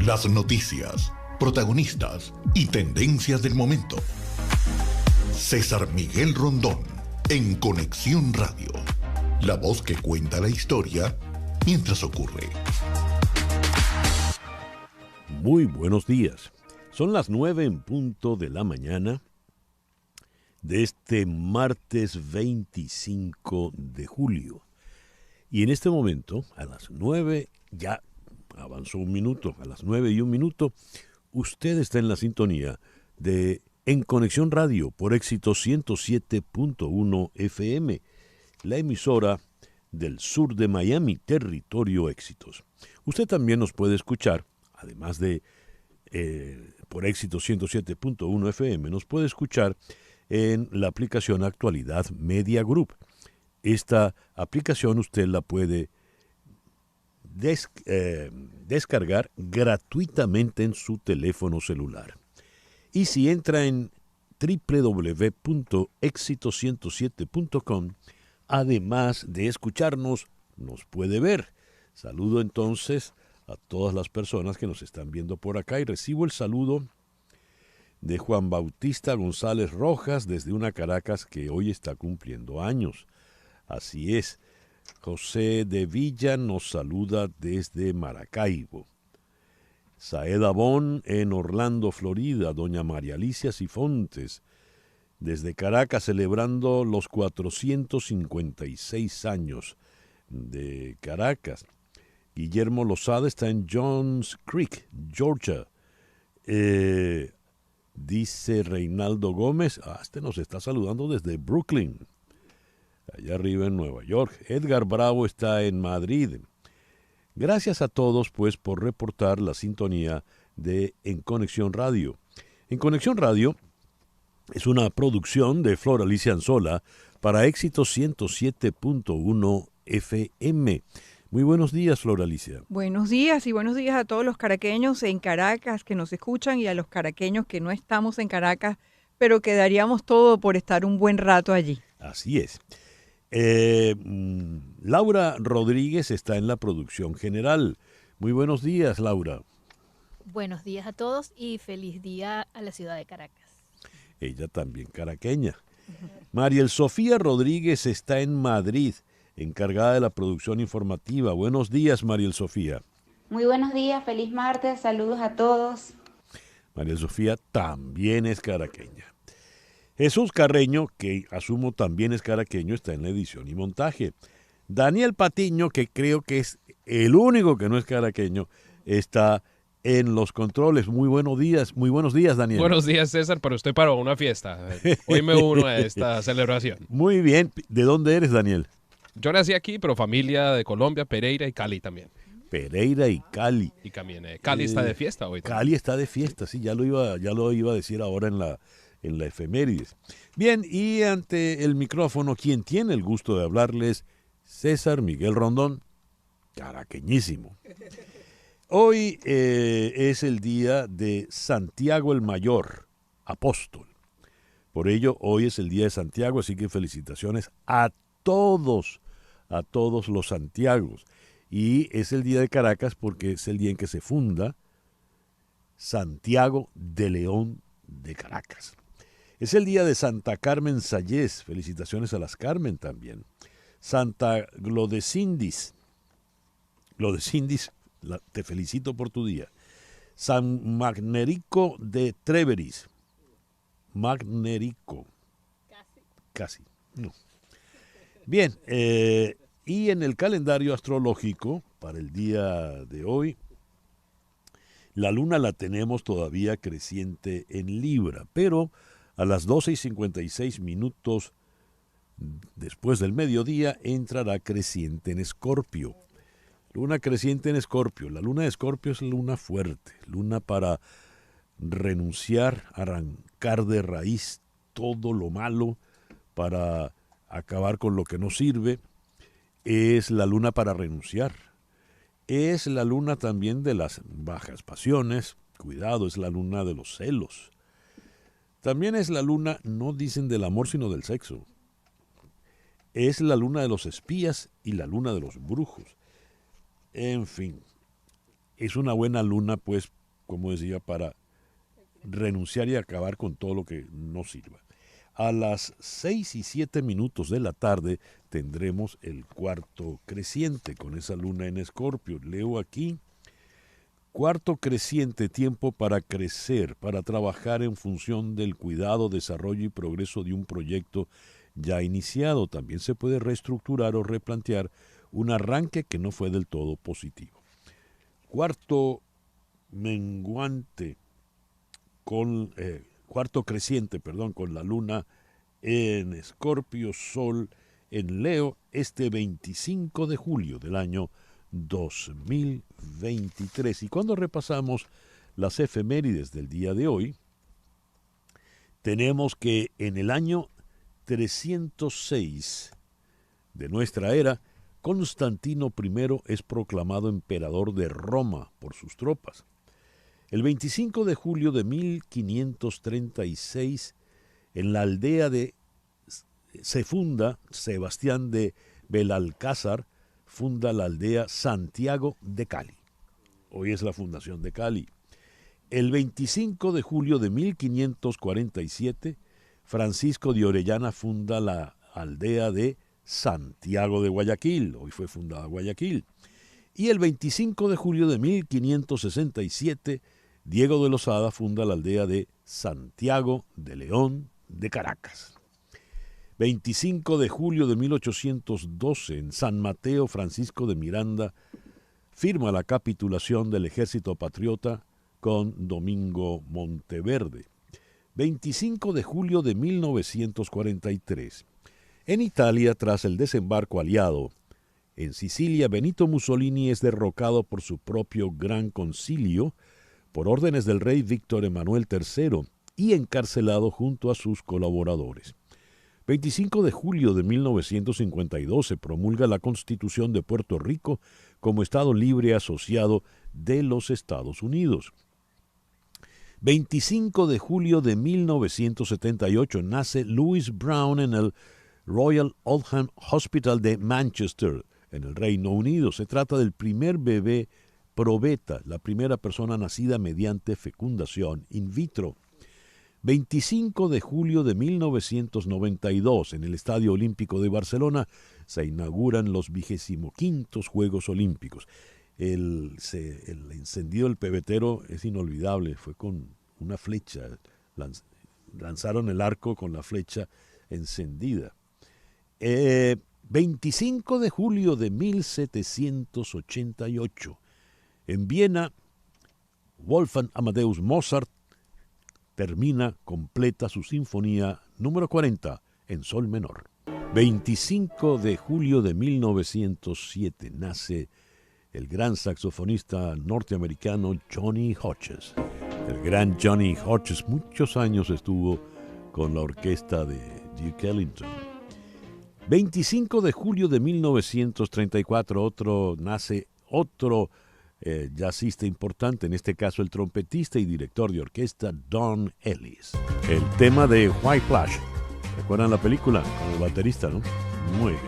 Las noticias, protagonistas y tendencias del momento. César Miguel Rondón, en Conexión Radio. La voz que cuenta la historia mientras ocurre. Muy buenos días. Son las 9 en punto de la mañana de este martes 25 de julio. Y en este momento, a las 9, ya avanzó un minuto, a las 9 y un minuto, usted está en la sintonía de En Conexión Radio por Éxito 107.1 FM, la emisora del sur de Miami, territorio Éxitos. Usted también nos puede escuchar, además de por Éxito 107.1 FM, nos puede escuchar en la aplicación Actualidad Media Group. Esta aplicación usted la puede descargar gratuitamente en su teléfono celular. Y si entra en www.exito107.com, además de escucharnos, nos puede ver. Saludo entonces a todas las personas que nos están viendo por acá y recibo el saludo de Juan Bautista González Rojas desde una Caracas que hoy está cumpliendo años. Así es. José de Villa nos saluda desde Maracaibo. Saeda Bon en Orlando, Florida. Doña María Alicia Cifontes desde Caracas celebrando los 456 años de Caracas. Guillermo Lozada está en Johns Creek, Georgia. Dice Reinaldo Gómez, este nos está saludando desde Brooklyn, allá arriba en Nueva York. Edgar Bravo está en Madrid. Gracias a todos, pues, por reportar la sintonía de En Conexión Radio. En Conexión Radio es una producción de Flor Alicia Anzola para Éxito 107.1 FM. Muy buenos días, Flor Alicia. Buenos días y buenos días a todos los caraqueños en Caracas que nos escuchan y a los caraqueños que no estamos en Caracas, pero que daríamos todo por estar un buen rato allí. Así es. Laura Rodríguez está en la producción general. Muy buenos días, Laura. Buenos días a todos y feliz día a la ciudad de Caracas. Ella también caraqueña. Mariel Sofía Rodríguez está en Madrid, encargada de la producción informativa. Buenos días, Mariel Sofía. Muy buenos días, feliz martes, saludos a todos. Mariel Sofía también es caraqueña. Jesús Carreño, que asumo también es caraqueño, está en la edición y montaje. Daniel Patiño, que creo que es el único que no es caraqueño, está en los controles. Muy buenos días, Daniel. Buenos días, César, pero usted para una fiesta. Hoy me uno a esta celebración. Muy bien. ¿De dónde eres, Daniel? Yo nací aquí, pero familia de Colombia, Pereira y Cali también. Pereira y Cali. Y también Cali está de fiesta hoy también. Cali está de fiesta, sí, ya lo iba a decir ahora en la efemérides. Bien, y ante el micrófono, quien tiene el gusto de hablarles, César Miguel Rondón, caraqueñísimo. Hoy es el día de Santiago el Mayor, apóstol. Por ello, hoy es el día de Santiago, así que felicitaciones a todos los Santiagos. Y es el día de Caracas porque es el día en que se funda Santiago de León de Caracas. Es el día de Santa Carmen Sayés. Felicitaciones a las Carmen también. Santa Glodecindis. Glodecindis, te felicito por tu día. San Magnerico de Treveris. Magnerico. Casi. No. Bien, y en el calendario astrológico para el día de hoy, la luna la tenemos todavía creciente en Libra, pero a las 12:56 después del mediodía entrará creciente en Escorpio. Luna creciente en Escorpio. La luna de Escorpio es luna fuerte, luna para renunciar, arrancar de raíz todo lo malo, para acabar con lo que no sirve. Es la luna para renunciar. Es la luna también de las bajas pasiones. Cuidado, es la luna de los celos. También es la luna, no dicen del amor, sino del sexo. Es la luna de los espías y la luna de los brujos. En fin, es una buena luna, pues, como decía, para renunciar y acabar con todo lo que no sirva. A las 6:07 de la tarde tendremos el cuarto creciente con esa luna en Escorpio. Leo aquí: cuarto creciente, tiempo para crecer, para trabajar en función del cuidado, desarrollo y progreso de un proyecto ya iniciado. También se puede reestructurar o replantear un arranque que no fue del todo positivo. Cuarto menguante cuarto creciente, con la luna en Escorpio, Sol en Leo, este 25 de julio del año 2023. Y cuando repasamos las efemérides del día de hoy, tenemos que en el año 306 de nuestra era, Constantino I es proclamado emperador de Roma por sus tropas. El 25 de julio de 1536, en la aldea se funda Sebastián de Belalcázar, funda la aldea Santiago de Cali. Hoy es la fundación de Cali. El 25 de julio de 1547, Francisco de Orellana funda la aldea de Santiago de Guayaquil. Hoy fue fundada Guayaquil. Y el 25 de julio de 1567, Diego de Lozada funda la aldea de Santiago de León de Caracas. 25 de julio de 1812, en San Mateo, Francisco de Miranda firma la capitulación del ejército patriota con Domingo Monteverde. 25 de julio de 1943, en Italia, tras el desembarco aliado en Sicilia, Benito Mussolini es derrocado por su propio Gran Concilio por órdenes del rey Víctor Emanuel III y encarcelado junto a sus colaboradores. 25 de julio de 1952 se promulga la Constitución de Puerto Rico como Estado libre asociado de los Estados Unidos. 25 de julio de 1978 nace Louis Brown en el Royal Oldham Hospital de Manchester, en el Reino Unido. Se trata del primer bebé probeta, la primera persona nacida mediante fecundación in vitro. 25 de julio de 1992, en el Estadio Olímpico de Barcelona, se inauguran los 25º Juegos Olímpicos. El encendido del pebetero es inolvidable, fue con una flecha, lanzaron el arco con la flecha encendida. 25 de julio de 1788, en Viena, Wolfgang Amadeus Mozart completa su sinfonía número 40 en sol menor. 25 de julio de 1907 nace el gran saxofonista norteamericano Johnny Hodges. El gran Johnny Hodges muchos años estuvo con la orquesta de Duke Ellington. 25 de julio de 1934 nace otro jazzista importante, en este caso el trompetista y director de orquesta Don Ellis. El tema de White Flash. ¿Recuerdan la película? Con el baterista, ¿no? Muy bien.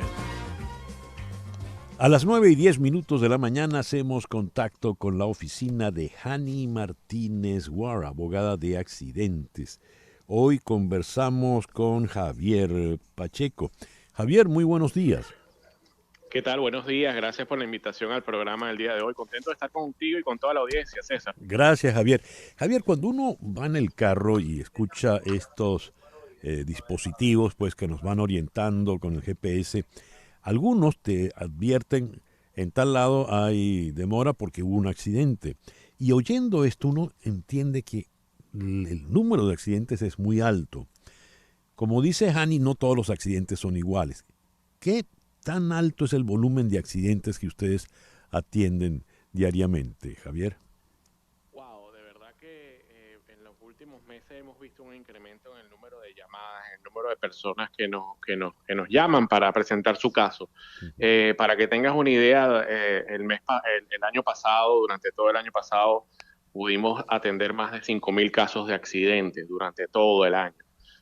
A las 9:10 de la mañana hacemos contacto con la oficina de Hani Martínez Guara, abogada de accidentes. Hoy conversamos con Javier Pacheco. Javier, muy buenos días. ¿Qué tal? Buenos días. Gracias por la invitación al programa del día de hoy. Contento de estar contigo y con toda la audiencia, César. Gracias, Javier. Javier, cuando uno va en el carro y escucha estos dispositivos pues que nos van orientando con el GPS, algunos te advierten en tal lado hay demora porque hubo un accidente. Y oyendo esto uno entiende que el número de accidentes es muy alto. Como dice Hani, no todos los accidentes son iguales. ¿Qué tan alto es el volumen de accidentes que ustedes atienden diariamente, Javier? Wow, de verdad que en los últimos meses hemos visto un incremento en el número de llamadas, en el número de personas que nos llaman para presentar su caso. Para que tengas una idea, el año pasado, durante todo el año pasado, pudimos atender más de 5.000 casos de accidentes durante todo el año.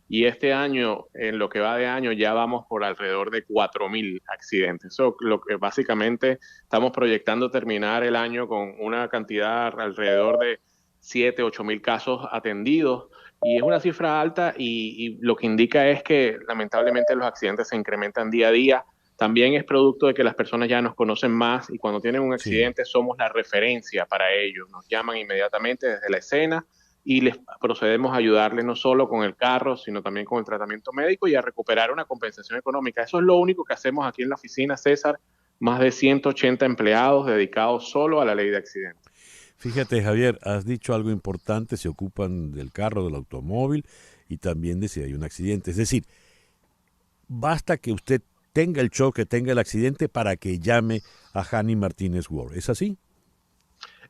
y este año, en lo que va de año, ya vamos por alrededor de 4.000 accidentes. Eso, lo que básicamente estamos proyectando terminar el año con una cantidad alrededor de 7.000 a 8.000 casos atendidos, y es una cifra alta, y lo que indica es que lamentablemente los accidentes se incrementan día a día. También es producto de que las personas ya nos conocen más, y cuando tienen un accidente somos la referencia para ellos. Nos llaman inmediatamente desde la escena y les procedemos a ayudarles no solo con el carro, sino también con el tratamiento médico y a recuperar una compensación económica. Eso es lo único que hacemos aquí en la oficina, César. Más de 180 empleados dedicados solo a la ley de accidentes. Fíjate, Javier, has dicho algo importante, se ocupan del carro, del automóvil y también de si hay un accidente. Es decir, basta que usted tenga el choque, tenga el accidente para que llame a Hani Martínez Ward. ¿Es así?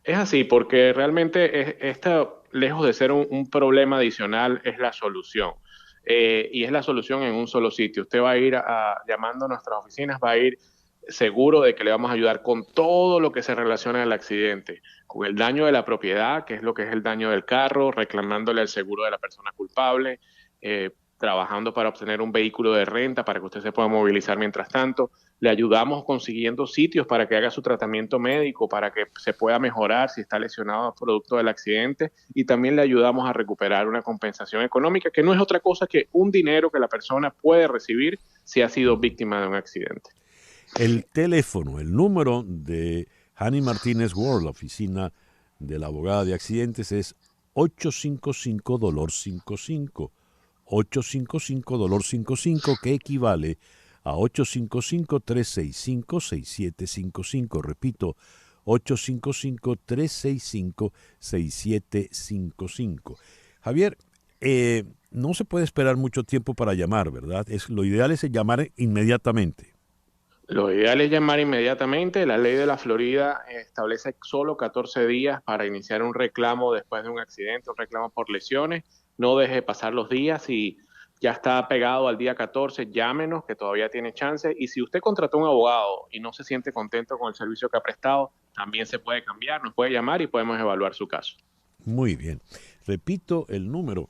Es así, porque realmente esto, lejos de ser un problema adicional, es la solución. Y es la solución en un solo sitio. Usted va a ir llamando a nuestras oficinas, va a ir seguro de que le vamos a ayudar con todo lo que se relaciona al accidente, con el daño de la propiedad, que es lo que es el daño del carro, reclamándole el seguro de la persona culpable, trabajando para obtener un vehículo de renta para que usted se pueda movilizar mientras tanto. Le ayudamos consiguiendo sitios para que haga su tratamiento médico, para que se pueda mejorar si está lesionado producto del accidente, y también le ayudamos a recuperar una compensación económica, que no es otra cosa que un dinero que la persona puede recibir si ha sido víctima de un accidente. El teléfono, el número de Hani Martínez Ward, la oficina de la abogada de accidentes, es 855-DOLOR-55. 855-DOLOR-55, que equivale a 855-365-6755. Repito, 855-365-6755. Javier, no se puede esperar mucho tiempo para llamar, ¿verdad? Lo ideal es llamar inmediatamente. Lo ideal es llamar inmediatamente. La ley de la Florida establece solo 14 días para iniciar un reclamo después de un accidente, un reclamo por lesiones. No deje pasar los días. Si ya está pegado al día 14, llámenos, que todavía tiene chance. Y si usted contrató un abogado y no se siente contento con el servicio que ha prestado, también se puede cambiar, nos puede llamar y podemos evaluar su caso. Muy bien. Repito el número: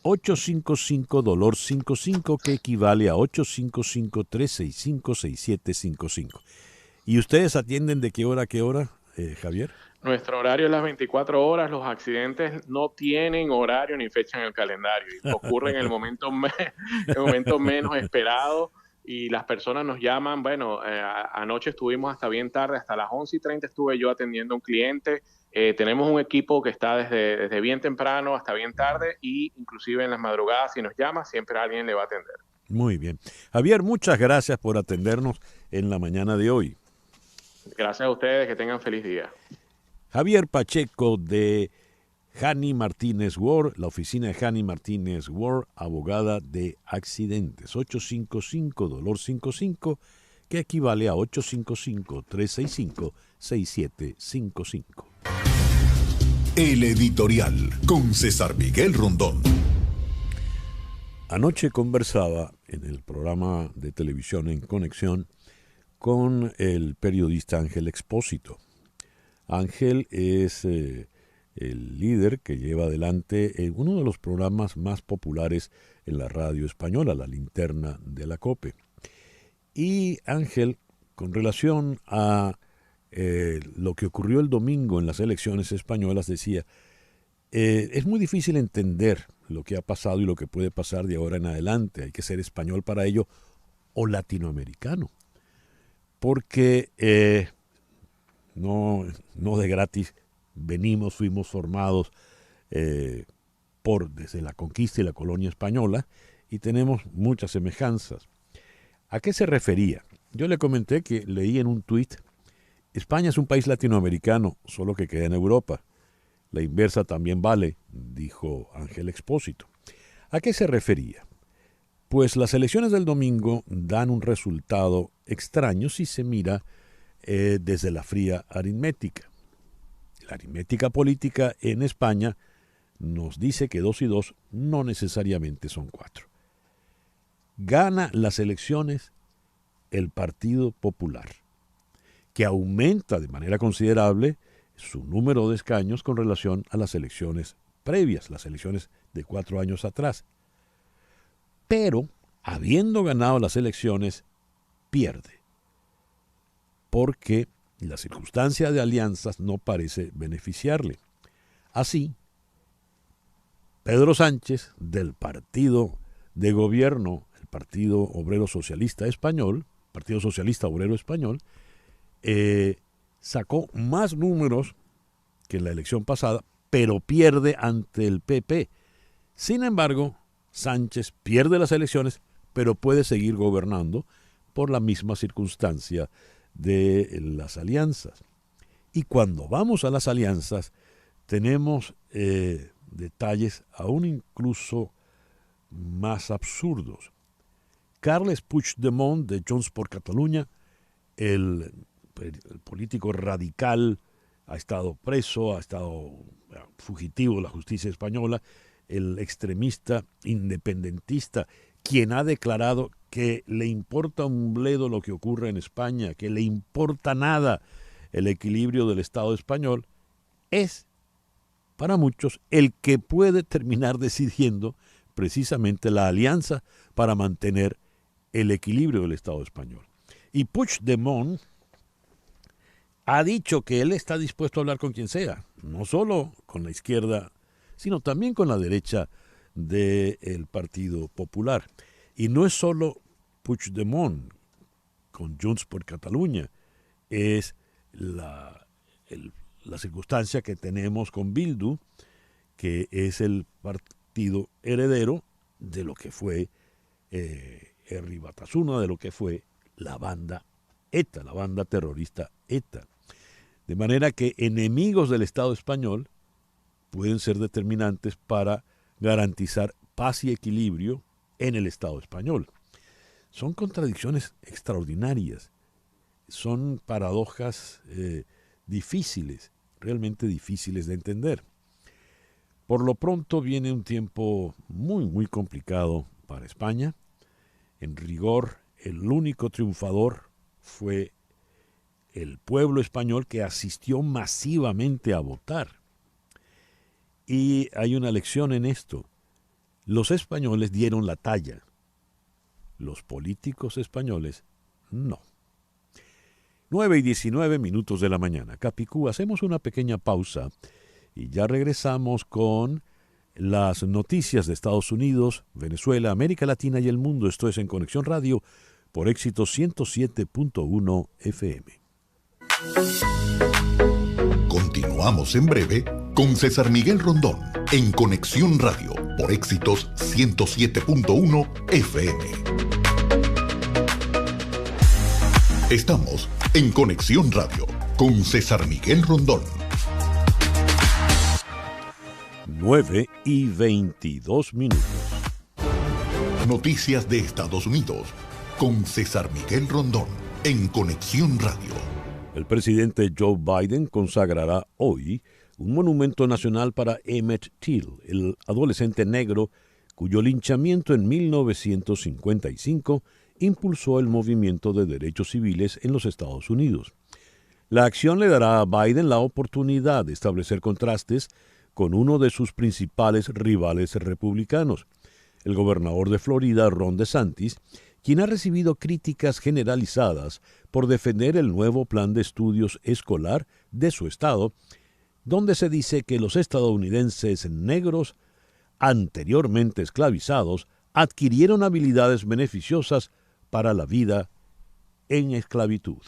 855-DOLOR-55, que equivale a 855-365-6755. ¿Y ustedes atienden de qué hora a qué hora, Javier? Nuestro horario es las 24 horas. Los accidentes no tienen horario ni fecha en el calendario. Y ocurren en el momento menos esperado, y las personas nos llaman. Bueno, anoche estuvimos hasta bien tarde, hasta las 11:30 estuve yo atendiendo a un cliente. Tenemos un equipo que está desde bien temprano hasta bien tarde, y inclusive en las madrugadas, si nos llama, siempre alguien le va a atender. Muy bien. Javier, muchas gracias por atendernos en la mañana de hoy. Gracias a ustedes, que tengan feliz día. Javier Pacheco, de Hani Martínez Ward, la oficina de Hani Martínez Ward, abogada de accidentes. 855-DOLOR-55, que equivale a 855-365-6755. El editorial con César Miguel Rondón. Anoche conversaba en el programa de televisión En Conexión con el periodista Ángel Expósito. Ángel es el líder que lleva adelante uno de los programas más populares en la radio española, La Linterna de la COPE. Y Ángel, con relación a lo que ocurrió el domingo en las elecciones españolas, decía, es muy difícil entender lo que ha pasado y lo que puede pasar de ahora en adelante. Hay que ser español para ello, o latinoamericano, porque no de gratis fuimos formados desde la conquista y la colonia española, y tenemos muchas semejanzas. ¿A qué se refería? Yo le comenté que leí en un tuit: España es un país latinoamericano, solo que queda en Europa. La inversa también vale, dijo Ángel Expósito. ¿A qué se refería? Pues las elecciones del domingo dan un resultado extraño si se mira desde la fría aritmética. La aritmética política en España nos dice que 2 y 2 no necesariamente son 4. Gana las elecciones el Partido Popular, que aumenta de manera considerable su número de escaños con relación a las elecciones previas, las elecciones de 4 años atrás. pero habiendo ganado las elecciones, pierde, porque la circunstancia de alianzas no parece beneficiarle. Así, Pedro Sánchez, del partido de gobierno, el Partido Obrero Socialista Español, Partido Socialista Obrero Español, sacó más números que en la elección pasada, pero pierde ante el PP. Sin embargo, Sánchez pierde las elecciones, pero puede seguir gobernando por la misma circunstancia de las alianzas. Y cuando vamos a las alianzas, tenemos detalles aún incluso más absurdos. Carles Puigdemont, de Junts per Catalunya, el político radical, ha estado preso, ha estado fugitivo de la justicia española, el extremista independentista, quien ha declarado que le importa un bledo lo que ocurre en España, que le importa nada el equilibrio del Estado español, es para muchos el que puede terminar decidiendo precisamente la alianza para mantener el equilibrio del Estado español. Y Puigdemont ha dicho que él está dispuesto a hablar con quien sea, no solo con la izquierda, sino también con la derecha del Partido Popular. Y no es solo Puigdemont con Junts per Catalunya, es la circunstancia que tenemos con Bildu, que es el partido heredero de lo que fue Herri Batasuna, de lo que fue la banda ETA, la banda terrorista ETA. De manera que enemigos del Estado español pueden ser determinantes para garantizar paz y equilibrio en el Estado español. Son contradicciones extraordinarias, son paradojas difíciles, realmente difíciles de entender. Por lo pronto viene un tiempo muy, muy complicado para España. En rigor, el único triunfador fue el pueblo español, que asistió masivamente a votar. Y hay una lección en esto. Los españoles dieron la talla. Los políticos españoles no. 9:19 de la mañana. Capicú, hacemos una pequeña pausa y ya regresamos con las noticias de Estados Unidos, Venezuela, América Latina y el mundo. Esto es En Conexión Radio por Éxito 107.1 FM. Continuamos en breve con César Miguel Rondón en Conexión Radio por Éxitos 107.1 FM. Estamos en Conexión Radio con César Miguel Rondón. 9:22. Noticias de Estados Unidos con César Miguel Rondón en Conexión Radio. El presidente Joe Biden consagrará hoy un monumento nacional para Emmett Till, el adolescente negro cuyo linchamiento en 1955 impulsó el movimiento de derechos civiles en los Estados Unidos. La acción le dará a Biden la oportunidad de establecer contrastes con uno de sus principales rivales republicanos, el gobernador de Florida, Ron DeSantis, quien ha recibido críticas generalizadas por defender el nuevo plan de estudios escolar de su estado, donde se dice que los estadounidenses negros anteriormente esclavizados adquirieron habilidades beneficiosas para la vida en esclavitud.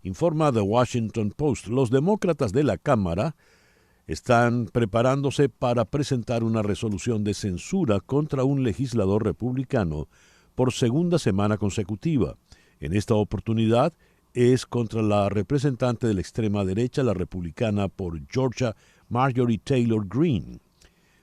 Informa The Washington Post. Los demócratas de la Cámara están preparándose para presentar una resolución de censura contra un legislador republicano por segunda semana consecutiva. En esta oportunidad es contra la representante de la extrema derecha, la republicana por Georgia, Marjorie Taylor Greene.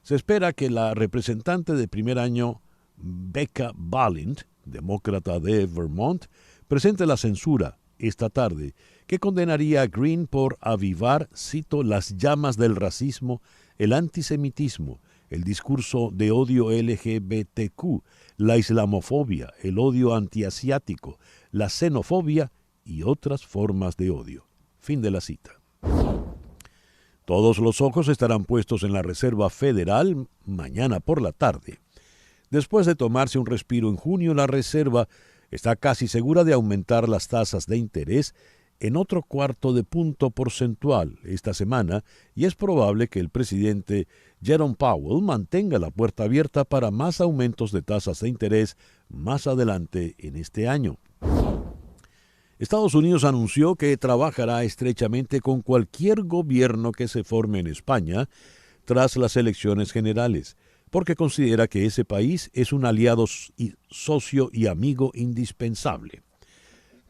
Se espera que la representante de primer año, Becca Balint, demócrata de Vermont, presente la censura esta tarde, que condenaría a Greene por avivar, cito, las llamas del racismo, el antisemitismo, el discurso de odio LGBTQ, la islamofobia, el odio antiasiático, la xenofobia y otras formas de odio. Fin de la cita. Todos los ojos estarán puestos en la Reserva Federal mañana por la tarde. Después de tomarse un respiro en junio, la Reserva está casi segura de aumentar las tasas de interés en otro cuarto de punto porcentual esta semana, y es probable que el presidente Jerome Powell mantenga la puerta abierta para más aumentos de tasas de interés más adelante en este año. Estados Unidos anunció que trabajará estrechamente con cualquier gobierno que se forme en España tras las elecciones generales, porque considera que ese país es un aliado, socio y amigo indispensable.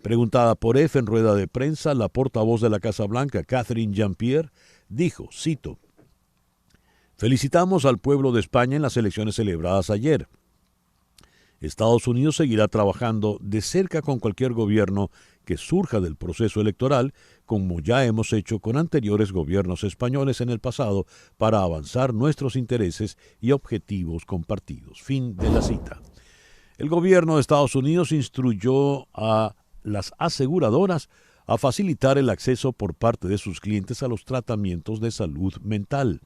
Preguntada por EFE en rueda de prensa, la portavoz de la Casa Blanca, Catherine Jean-Pierre, dijo, cito, «Felicitamos al pueblo de España en las elecciones celebradas ayer. Estados Unidos seguirá trabajando de cerca con cualquier gobierno que surja del proceso electoral, como ya hemos hecho con anteriores gobiernos españoles en el pasado, para avanzar nuestros intereses y objetivos compartidos». Fin de la cita. El gobierno de Estados Unidos instruyó a las aseguradoras a facilitar el acceso por parte de sus clientes a los tratamientos de salud mental.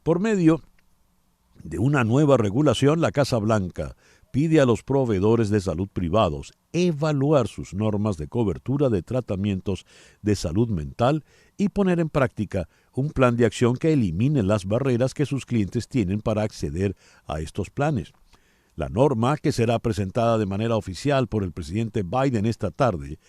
Por medio de una nueva regulación, la Casa Blanca pide a los proveedores de salud privados evaluar sus normas de cobertura de tratamientos de salud mental y poner en práctica un plan de acción que elimine las barreras que sus clientes tienen para acceder a estos planes. La norma, que será presentada de manera oficial por el presidente Biden esta tarde,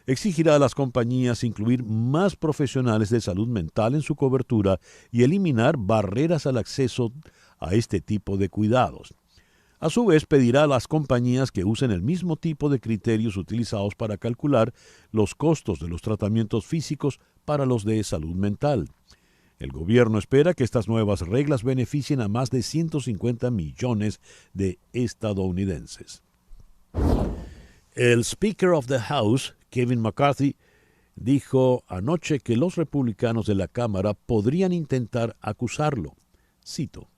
exigirá a las compañías incluir más profesionales de salud mental en su cobertura y eliminar barreras al acceso a este tipo de cuidados. A su vez, pedirá a las compañías que usen el mismo tipo de criterios utilizados para calcular los costos de los tratamientos físicos para los de salud mental. El gobierno espera que estas nuevas reglas beneficien a más de 150 millones de estadounidenses. El Speaker of the House, Kevin McCarthy, dijo anoche que los republicanos de la Cámara podrían intentar acusarlo. Cito,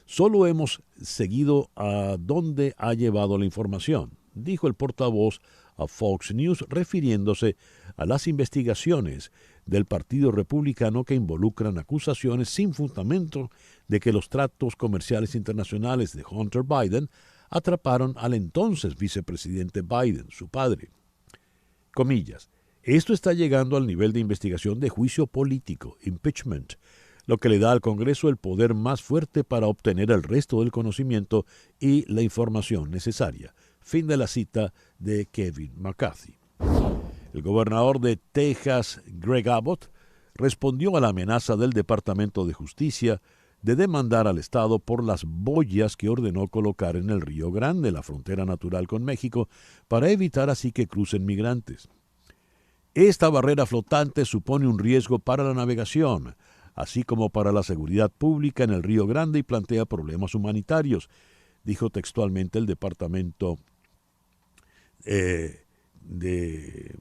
«Solo hemos seguido a dónde ha llevado la información», dijo el portavoz a Fox News, refiriéndose a las investigaciones del Partido Republicano que involucran acusaciones sin fundamento de que los tratos comerciales internacionales de Hunter Biden atraparon al entonces vicepresidente Biden, su padre. Comillas, «Esto está llegando al nivel de investigación de juicio político, impeachment, lo que le da al Congreso el poder más fuerte para obtener el resto del conocimiento y la información necesaria». Fin de la cita de Kevin McCarthy. El gobernador de Texas, Greg Abbott, respondió a la amenaza del Departamento de Justicia de demandar al Estado por las boyas que ordenó colocar en el Río Grande, la frontera natural con México, para evitar así que crucen migrantes. Esta barrera flotante supone un riesgo para la navegación, así como para la seguridad pública en el Río Grande y plantea problemas humanitarios, dijo textualmente el Departamento de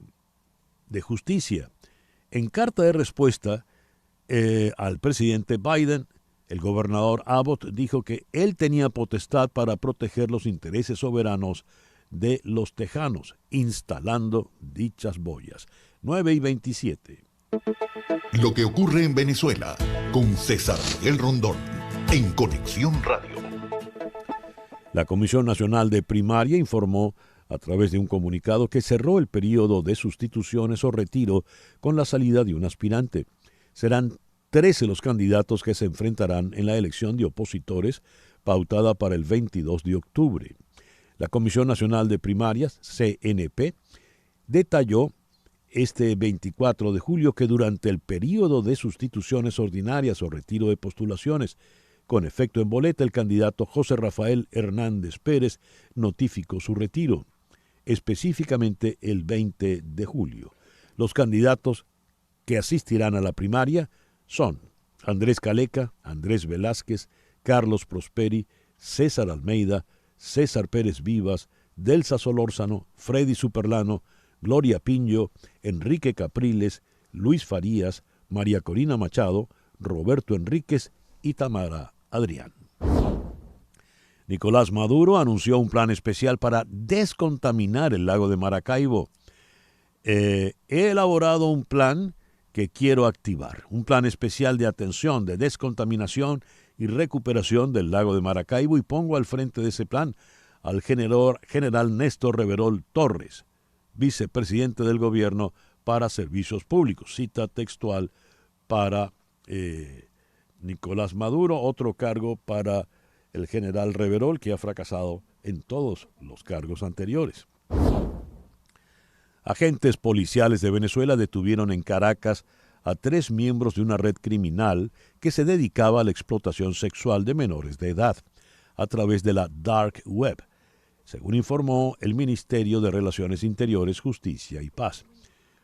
Justicia. En carta de respuesta al presidente Biden, el gobernador Abbott dijo que él tenía potestad para proteger los intereses soberanos de los tejanos, instalando dichas boyas. 9:27. Lo que ocurre en Venezuela con César Miguel Rondón en Conexión Radio. La Comisión Nacional de Primaria informó a través de un comunicado que cerró el periodo de sustituciones o retiro con la salida de un aspirante. Serán 13 los candidatos que se enfrentarán en la elección de opositores pautada para el 22 de octubre. La Comisión Nacional de Primarias, CNP, detalló este 24 de julio que durante el periodo de sustituciones ordinarias o retiro de postulaciones con efecto en boleta, el candidato José Rafael Hernández Pérez notificó su retiro, específicamente el 20 de julio. Los candidatos que asistirán a la primaria son Andrés Caleca, Andrés Velázquez, Carlos Prosperi, César Almeida, César Pérez Vivas, Delsa Solórzano, Freddy Superlano, Gloria Piño, Enrique Capriles, Luis Farías, María Corina Machado, Roberto Enríquez y Tamara Adrián. Nicolás Maduro anunció un plan especial para descontaminar el lago de Maracaibo. He elaborado un plan que quiero activar, un plan especial de atención, de descontaminación y recuperación del lago de Maracaibo, y pongo al frente de ese plan al general Néstor Reverol Torres, vicepresidente del gobierno para servicios públicos. Cita textual para Nicolás Maduro, otro cargo para el general Reverol, que ha fracasado en todos los cargos anteriores. Agentes policiales de Venezuela detuvieron en Caracas a 3 miembros de una red criminal que se dedicaba a la explotación sexual de menores de edad a través de la Dark Web, según informó el Ministerio de Relaciones Interiores, Justicia y Paz.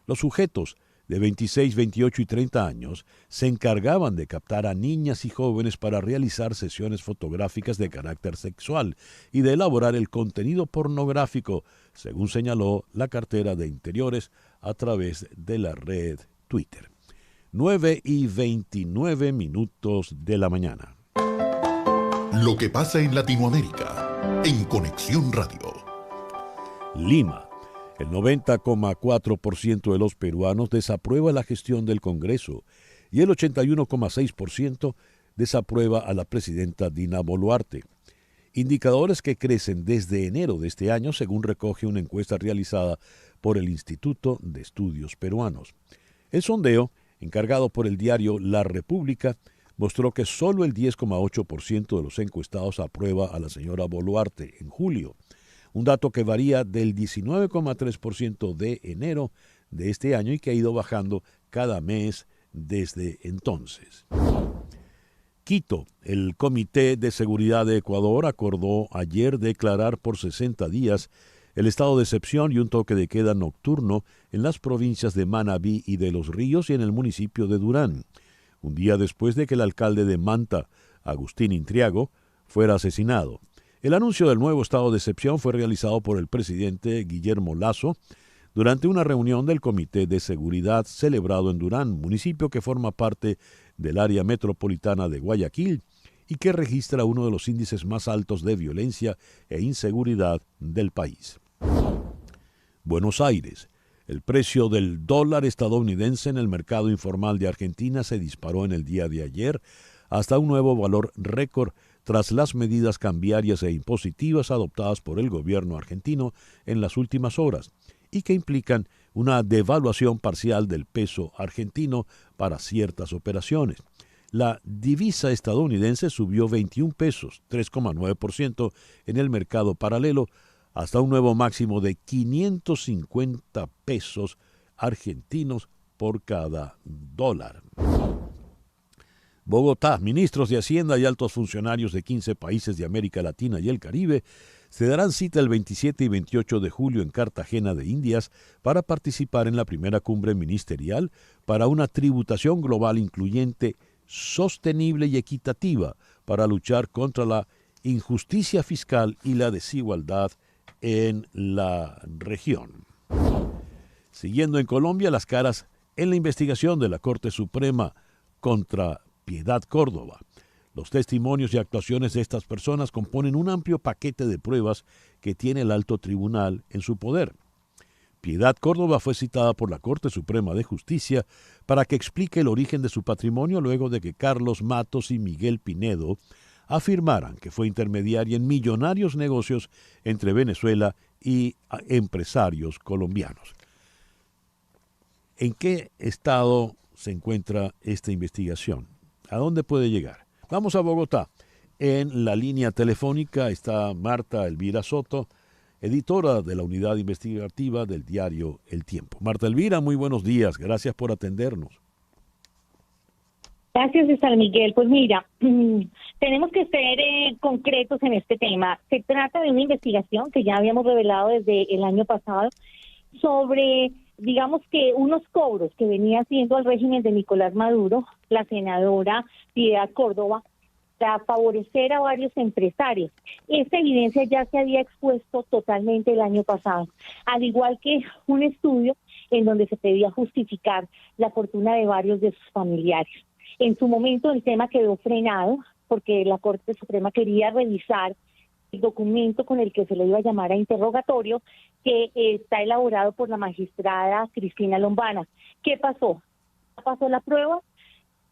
Los sujetos de 26, 28 y 30 años se encargaban de captar a niñas y jóvenes para realizar sesiones fotográficas de carácter sexual y de elaborar el contenido pornográfico, según señaló la cartera de Interiores a través de la red Twitter. 9:29 de la mañana. Lo que pasa en Latinoamérica, en Conexión Radio. Lima. El 90,4% de los peruanos desaprueba la gestión del Congreso y el 81,6% desaprueba a la presidenta Dina Boluarte. Indicadores que crecen desde enero de este año, según recoge una encuesta realizada por el Instituto de Estudios Peruanos. El sondeo, encargado por el diario La República, mostró que solo el 10,8% de los encuestados aprueba a la señora Boluarte en julio, un dato que varía del 19,3% de enero de este año y que ha ido bajando cada mes desde entonces. Quito. El Comité de Seguridad de Ecuador acordó ayer declarar por 60 días el estado de excepción y un toque de queda nocturno en las provincias de Manabí y de Los Ríos y en el municipio de Durán, un día después de que el alcalde de Manta, Agustín Intriago, fuera asesinado. El anuncio del nuevo estado de excepción fue realizado por el presidente Guillermo Lasso durante una reunión del Comité de Seguridad celebrado en Durán, municipio que forma parte del área metropolitana de Guayaquil y que registra uno de los índices más altos de violencia e inseguridad del país. Buenos Aires. El precio del dólar estadounidense en el mercado informal de Argentina se disparó en el día de ayer hasta un nuevo valor récord tras las medidas cambiarias e impositivas adoptadas por el gobierno argentino en las últimas horas y que implican una devaluación parcial del peso argentino para ciertas operaciones. La divisa estadounidense subió 21 pesos, 3,9% en el mercado paralelo, hasta un nuevo máximo de 550 pesos argentinos por cada dólar. Bogotá. Ministros de Hacienda y altos funcionarios de 15 países de América Latina y el Caribe se darán cita el 27 y 28 de julio en Cartagena de Indias para participar en la primera cumbre ministerial para una tributación global incluyente, sostenible y equitativa para luchar contra la injusticia fiscal y la desigualdad en la región. Siguiendo en Colombia, las caras en la investigación de la Corte Suprema contra Piedad Córdoba. Los testimonios y actuaciones de estas personas componen un amplio paquete de pruebas que tiene el alto tribunal en su poder. Piedad Córdoba fue citada por la Corte Suprema de Justicia para que explique el origen de su patrimonio luego de que Carlos Matos y Miguel Pinedo afirmaran que fue intermediaria en millonarios negocios entre Venezuela y empresarios colombianos. ¿En qué estado se encuentra esta investigación? ¿A dónde puede llegar? Vamos a Bogotá. En la línea telefónica está Marta Elvira Soto, editora de la unidad investigativa del diario El Tiempo. Marta Elvira, muy buenos días. Gracias por atendernos. Gracias, César Miguel. Pues mira, tenemos que ser concretos en este tema. Se trata de una investigación que ya habíamos revelado desde el año pasado sobre, digamos que unos cobros que venía haciendo al régimen de Nicolás Maduro, la senadora Piedad Córdoba, para favorecer a varios empresarios. Esta evidencia ya se había expuesto totalmente el año pasado, al igual que un estudio en donde se pedía justificar la fortuna de varios de sus familiares. En su momento el tema quedó frenado porque la Corte Suprema quería revisar el documento con el que se le iba a llamar a interrogatorio, que está elaborado por la magistrada Cristina Lombana. ¿Qué pasó? Pasó la prueba,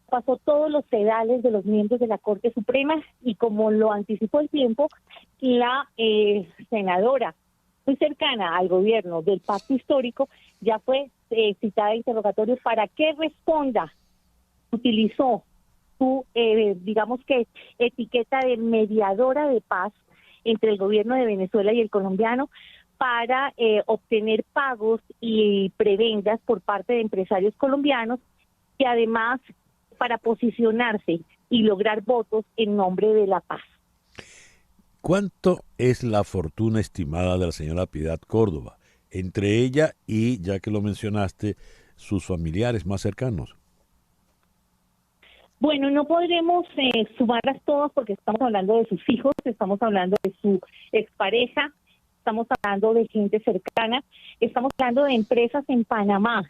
pasó todos los sedales de los miembros de la Corte Suprema y como lo anticipó el tiempo, la senadora muy cercana al gobierno del Pacto Histórico ya fue citada a interrogatorio para que responda. Utilizó su, digamos que, etiqueta de mediadora de paz entre el gobierno de Venezuela y el colombiano para obtener pagos y prebendas por parte de empresarios colombianos y además para posicionarse y lograr votos en nombre de la paz. ¿Cuánto es la fortuna estimada de la señora Piedad Córdoba? Entre ella y, ya que lo mencionaste, sus familiares más cercanos. Bueno, no podremos sumarlas todas porque estamos hablando de sus hijos, estamos hablando de su expareja, estamos hablando de gente cercana, estamos hablando de empresas en Panamá,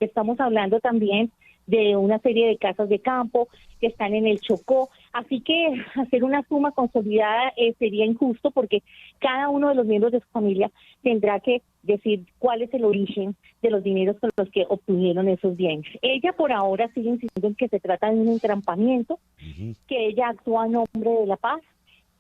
estamos hablando también de una serie de casas de campo que están en el Chocó, así que hacer una suma consolidada sería injusto porque cada uno de los miembros de su familia tendrá que decir cuál es el origen de los dineros con los que obtuvieron esos bienes. Ella por ahora sigue insistiendo en que se trata de un entrampamiento, que ella actúa a nombre de la paz,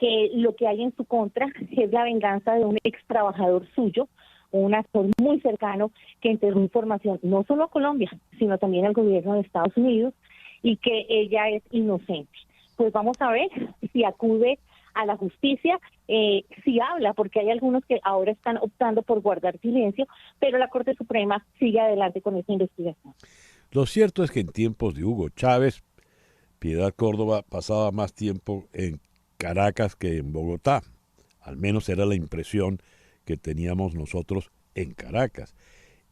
que lo que hay en su contra es la venganza de un ex trabajador suyo, un actor muy cercano que entregó información no solo a Colombia, sino también al gobierno de Estados Unidos y que ella es inocente. Pues vamos a ver si acude a la justicia, si habla, porque hay algunos que ahora están optando por guardar silencio, pero la Corte Suprema sigue adelante con esta investigación. Lo cierto es que en tiempos de Hugo Chávez, Piedad Córdoba pasaba más tiempo en Caracas que en Bogotá. Al menos era la impresión que teníamos nosotros en Caracas.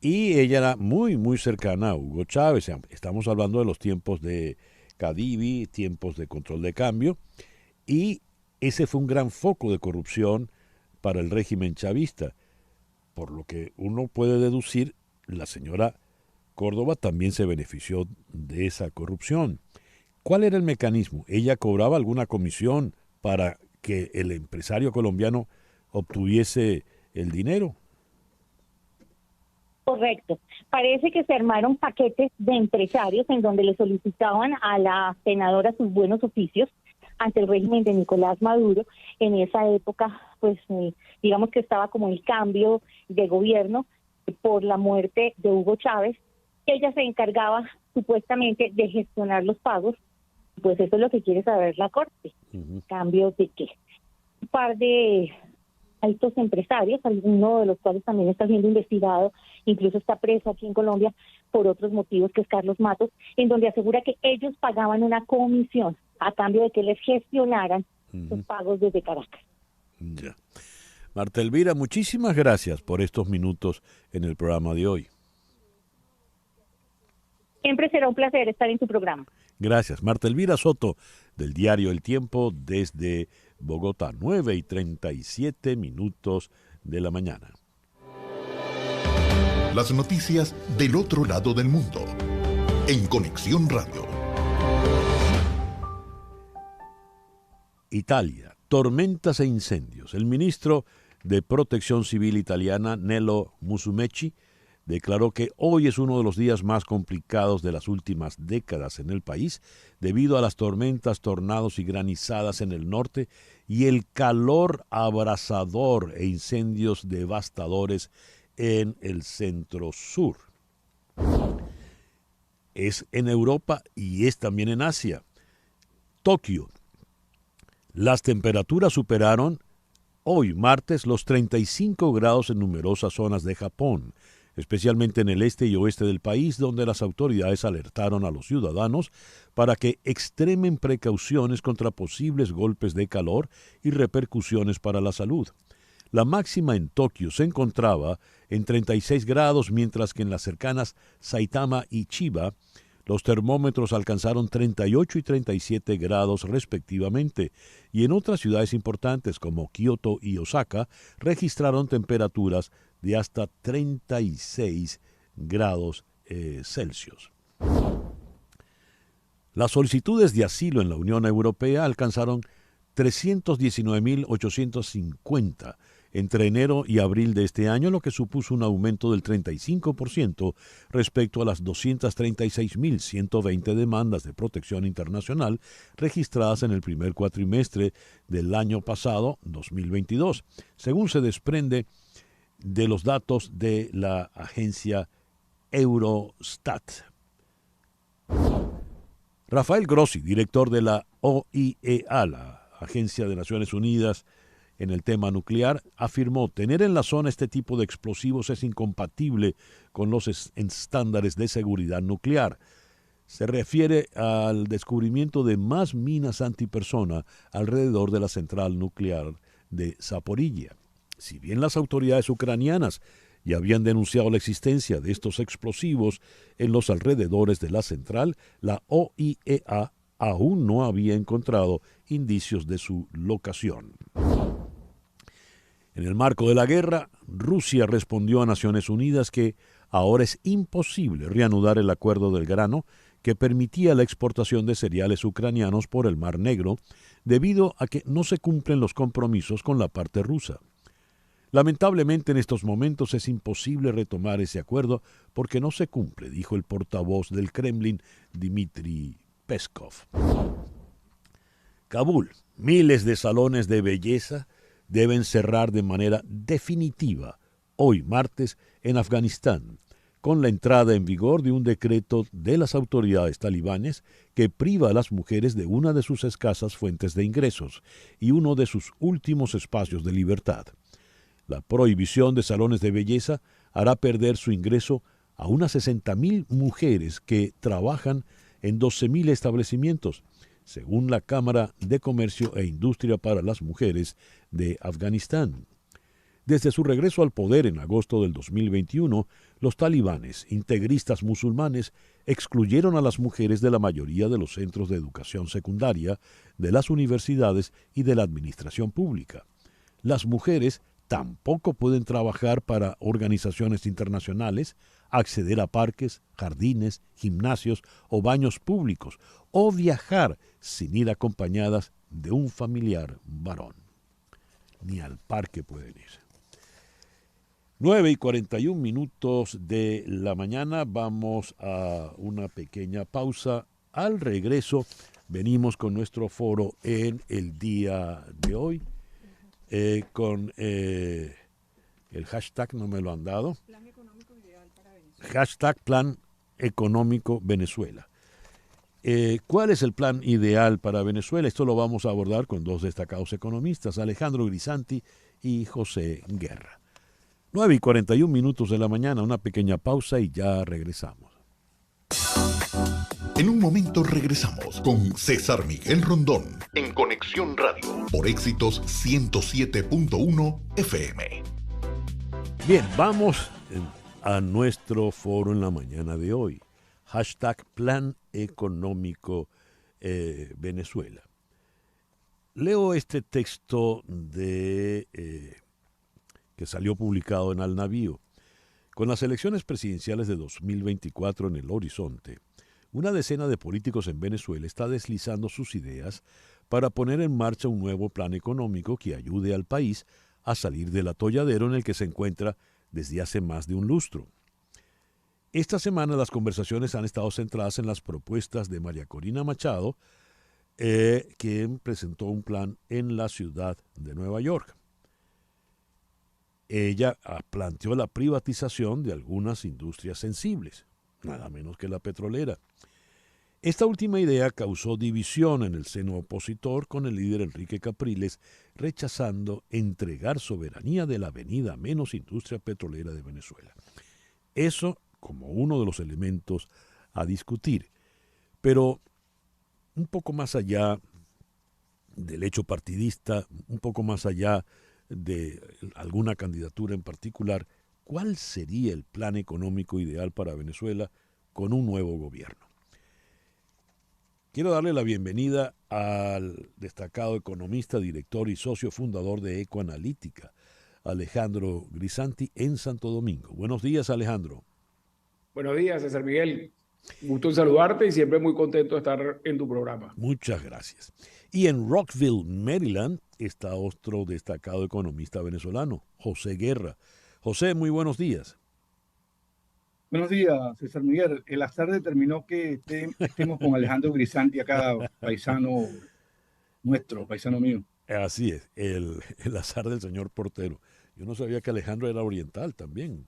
Y ella era muy, muy cercana a Hugo Chávez. Estamos hablando de los tiempos de Cadivi, tiempos de control de cambio, y ese fue un gran foco de corrupción para el régimen chavista. Por lo que uno puede deducir, la señora Córdoba también se benefició de esa corrupción. ¿Cuál era el mecanismo? ¿Ella cobraba alguna comisión para que el empresario colombiano obtuviese el dinero? Correcto. Parece que se armaron paquetes de empresarios en donde le solicitaban a la senadora sus buenos oficios ante el régimen de Nicolás Maduro. En esa época, pues digamos que estaba como el cambio de gobierno por la muerte de Hugo Chávez. Ella se encargaba supuestamente de gestionar los pagos. Pues eso es lo que quiere saber la Corte. ¿Cambio de qué? Un par de altos empresarios, alguno de los cuales también está siendo investigado, incluso está preso aquí en Colombia por otros motivos, que es Carlos Matos, en donde asegura que ellos pagaban una comisión a cambio de que les gestionaran sus pagos desde Caracas. Ya. Marta Elvira, muchísimas gracias por estos minutos en el programa de hoy. Siempre será un placer estar en tu programa. Gracias. Marta Elvira Soto, del diario El Tiempo, desde Bogotá, 9:37 de la mañana. Las noticias del otro lado del mundo. En Conexión Radio. Italia, tormentas e incendios. El ministro de Protección Civil italiana, Nello Musumeci, declaró que hoy es uno de los días más complicados de las últimas décadas en el país debido a las tormentas, tornados y granizadas en el norte y el calor abrasador e incendios devastadores en el centro sur. Es en Europa y es también en Asia. Tokio. Las temperaturas superaron hoy, martes, los 35 grados en numerosas zonas de Japón, especialmente en el este y oeste del país, donde las autoridades alertaron a los ciudadanos para que extremen precauciones contra posibles golpes de calor y repercusiones para la salud. La máxima en Tokio se encontraba en 36 grados, mientras que en las cercanas Saitama y Chiba los termómetros alcanzaron 38 y 37 grados respectivamente, y en otras ciudades importantes como Kioto y Osaka registraron temperaturas de hasta 36 grados Celsius. Las solicitudes de asilo en la Unión Europea alcanzaron 319.850 entre enero y abril de este año, lo que supuso un aumento del 35% respecto a las 236.120 demandas de protección internacional registradas en el primer cuatrimestre del año pasado, 2022, según se desprende de los datos de la agencia Eurostat. Rafael Grossi, director de la OIEA, la Agencia de Naciones Unidas en el tema nuclear, afirmó: tener en la zona este tipo de explosivos es incompatible con los estándares de seguridad nuclear. Se refiere al descubrimiento de más minas antipersona alrededor de la central nuclear de Zaporilla. Si bien las autoridades ucranianas ya habían denunciado la existencia de estos explosivos en los alrededores de la central, la OIEA aún no había encontrado indicios de su locación. En el marco de la guerra, Rusia respondió a Naciones Unidas que ahora es imposible reanudar el acuerdo del grano que permitía la exportación de cereales ucranianos por el Mar Negro, debido a que no se cumplen los compromisos con la parte rusa. Lamentablemente en estos momentos es imposible retomar ese acuerdo porque no se cumple, dijo el portavoz del Kremlin, Dmitry Peskov. Kabul, miles de salones de belleza deben cerrar de manera definitiva hoy martes en Afganistán, con la entrada en vigor de un decreto de las autoridades talibanes que priva a las mujeres de una de sus escasas fuentes de ingresos y uno de sus últimos espacios de libertad. La prohibición de salones de belleza hará perder su ingreso a unas 60.000 mujeres que trabajan en 12.000 establecimientos, según la Cámara de Comercio e Industria para las Mujeres de Afganistán. Desde su regreso al poder en agosto del 2021, los talibanes integristas musulmanes excluyeron a las mujeres de la mayoría de los centros de educación secundaria, de las universidades y de la administración pública. Las mujeres tampoco pueden trabajar para organizaciones internacionales, acceder a parques, jardines, gimnasios o baños públicos, o viajar sin ir acompañadas de un familiar varón. Ni al parque pueden ir. 9:41 de la mañana, vamos a una pequeña pausa. Al regreso venimos con nuestro foro en el día de hoy. Con el hashtag, no me lo han dado. Plan económico ideal para Venezuela. Hashtag Plan Económico Venezuela. ¿Cuál es el plan ideal para Venezuela? Esto lo vamos a abordar con dos destacados economistas, Alejandro Grisanti y José Guerra. 9:41 de la mañana, una pequeña pausa y ya regresamos. En un momento regresamos con César Miguel Rondón en Conexión Radio por Éxitos 107.1 FM. Bien, vamos a nuestro foro en la mañana de hoy. Hashtag Plan Económico Venezuela. Leo este texto que salió publicado en Al Navío. Con las elecciones presidenciales de 2024 en el horizonte, una decena de políticos en Venezuela está deslizando sus ideas para poner en marcha un nuevo plan económico que ayude al país a salir del atolladero en el que se encuentra desde hace más de un lustro. Esta semana las conversaciones han estado centradas en las propuestas de María Corina Machado, quien presentó un plan en la ciudad de Nueva York. Ella planteó la privatización de algunas industrias sensibles, nada menos que la petrolera. Esta última idea causó división en el seno opositor, con el líder Enrique Capriles rechazando entregar soberanía de la avenida a menos industria petrolera de Venezuela. Eso como uno de los elementos a discutir. Pero un poco más allá del hecho partidista, un poco más allá de alguna candidatura en particular, ¿cuál sería el plan económico ideal para Venezuela con un nuevo gobierno? Quiero darle la bienvenida al destacado economista, director y socio fundador de Ecoanalítica, Alejandro Grisanti, en Santo Domingo. Buenos días, Alejandro. Buenos días, César Miguel. Gusto en saludarte y siempre muy contento de estar en tu programa. Muchas gracias. Y en Rockville, Maryland, está otro destacado economista venezolano, José Guerra. José, muy buenos días. Buenos días, César Miguel. El azar determinó que estemos con Alejandro Grisanti acá, paisano nuestro, paisano mío. Así es, el azar del señor portero. Yo no sabía que Alejandro era oriental también.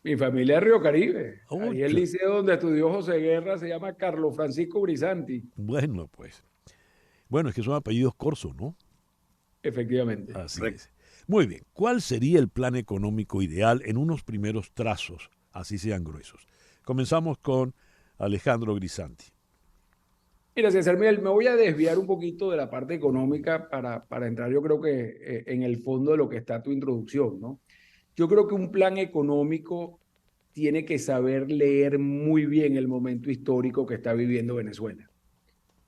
Mi familia es Río Caribe. Oh, Ahí el liceo donde estudió José Guerra se llama Carlos Francisco Grisanti. Bueno, pues. Bueno, es que son apellidos corsos, ¿no? Efectivamente. Así es. Muy bien. ¿Cuál sería el plan económico ideal en unos primeros trazos, así sean gruesos? Comenzamos con Alejandro Grisanti. Mira, César Miguel, me voy a desviar un poquito de la parte económica para entrar, yo creo que en el fondo de lo que está tu introducción, ¿no? Yo creo que un plan económico tiene que saber leer muy bien el momento histórico que está viviendo Venezuela.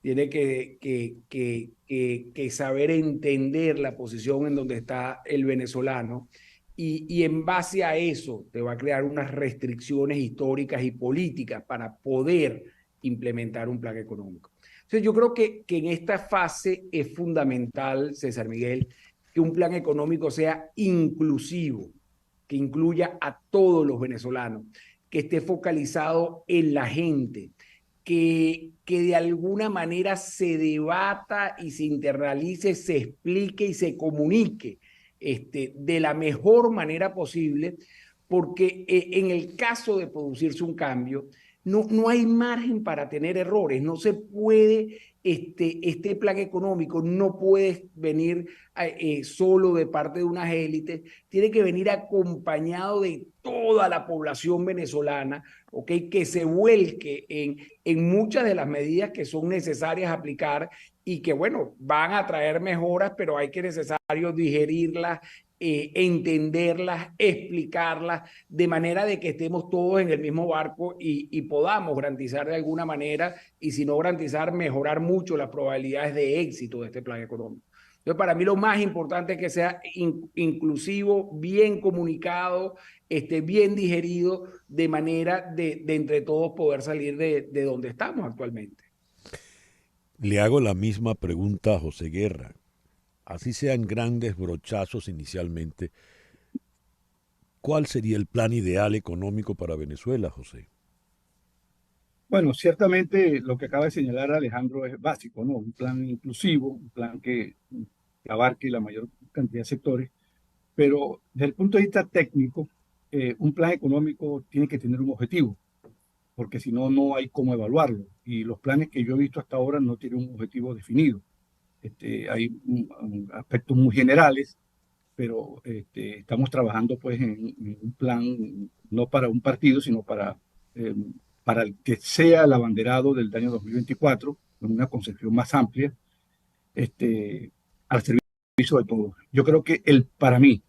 Tiene que saber entender la posición en donde está el venezolano y en base a eso te va a crear unas restricciones históricas y políticas para poder implementar un plan económico. Entonces yo creo que en esta fase es fundamental, César Miguel, que un plan económico sea inclusivo, que incluya a todos los venezolanos, que esté focalizado en la gente, que de alguna manera se debata y se internalice, se explique y se comunique de la mejor manera posible, porque en el caso de producirse un cambio, no hay margen para tener errores, no se puede, este plan económico no puede venir solo de parte de unas élites, tiene que venir acompañado de toda la población venezolana, ¿okay? Que se vuelque en muchas de las medidas que son necesarias aplicar y que, bueno, van a traer mejoras, pero hay que necesario digerirlas, entenderlas, explicarlas, de manera de que estemos todos en el mismo barco y podamos garantizar de alguna manera, y si no garantizar, mejorar mucho las probabilidades de éxito de este plan económico. Entonces, para mí lo más importante es que sea inclusivo, bien comunicado, bien digerido, de manera de entre todos poder salir de donde estamos actualmente. Le hago la misma pregunta a José Guerra. Así sean grandes brochazos inicialmente, ¿cuál sería el plan ideal económico para Venezuela, José? Bueno, ciertamente lo que acaba de señalar Alejandro es básico, ¿no? Un plan inclusivo, un plan que abarque la mayor cantidad de sectores, pero desde el punto de vista técnico, un plan económico tiene que tener un objetivo, porque si no, no hay cómo evaluarlo. Y los planes que yo he visto hasta ahora no tienen un objetivo definido. Hay aspectos muy generales, pero estamos trabajando pues en un plan no para un partido, sino para el que sea el abanderado del año 2024, con una concepción más amplia, al servicio de todos. Yo creo que para mí,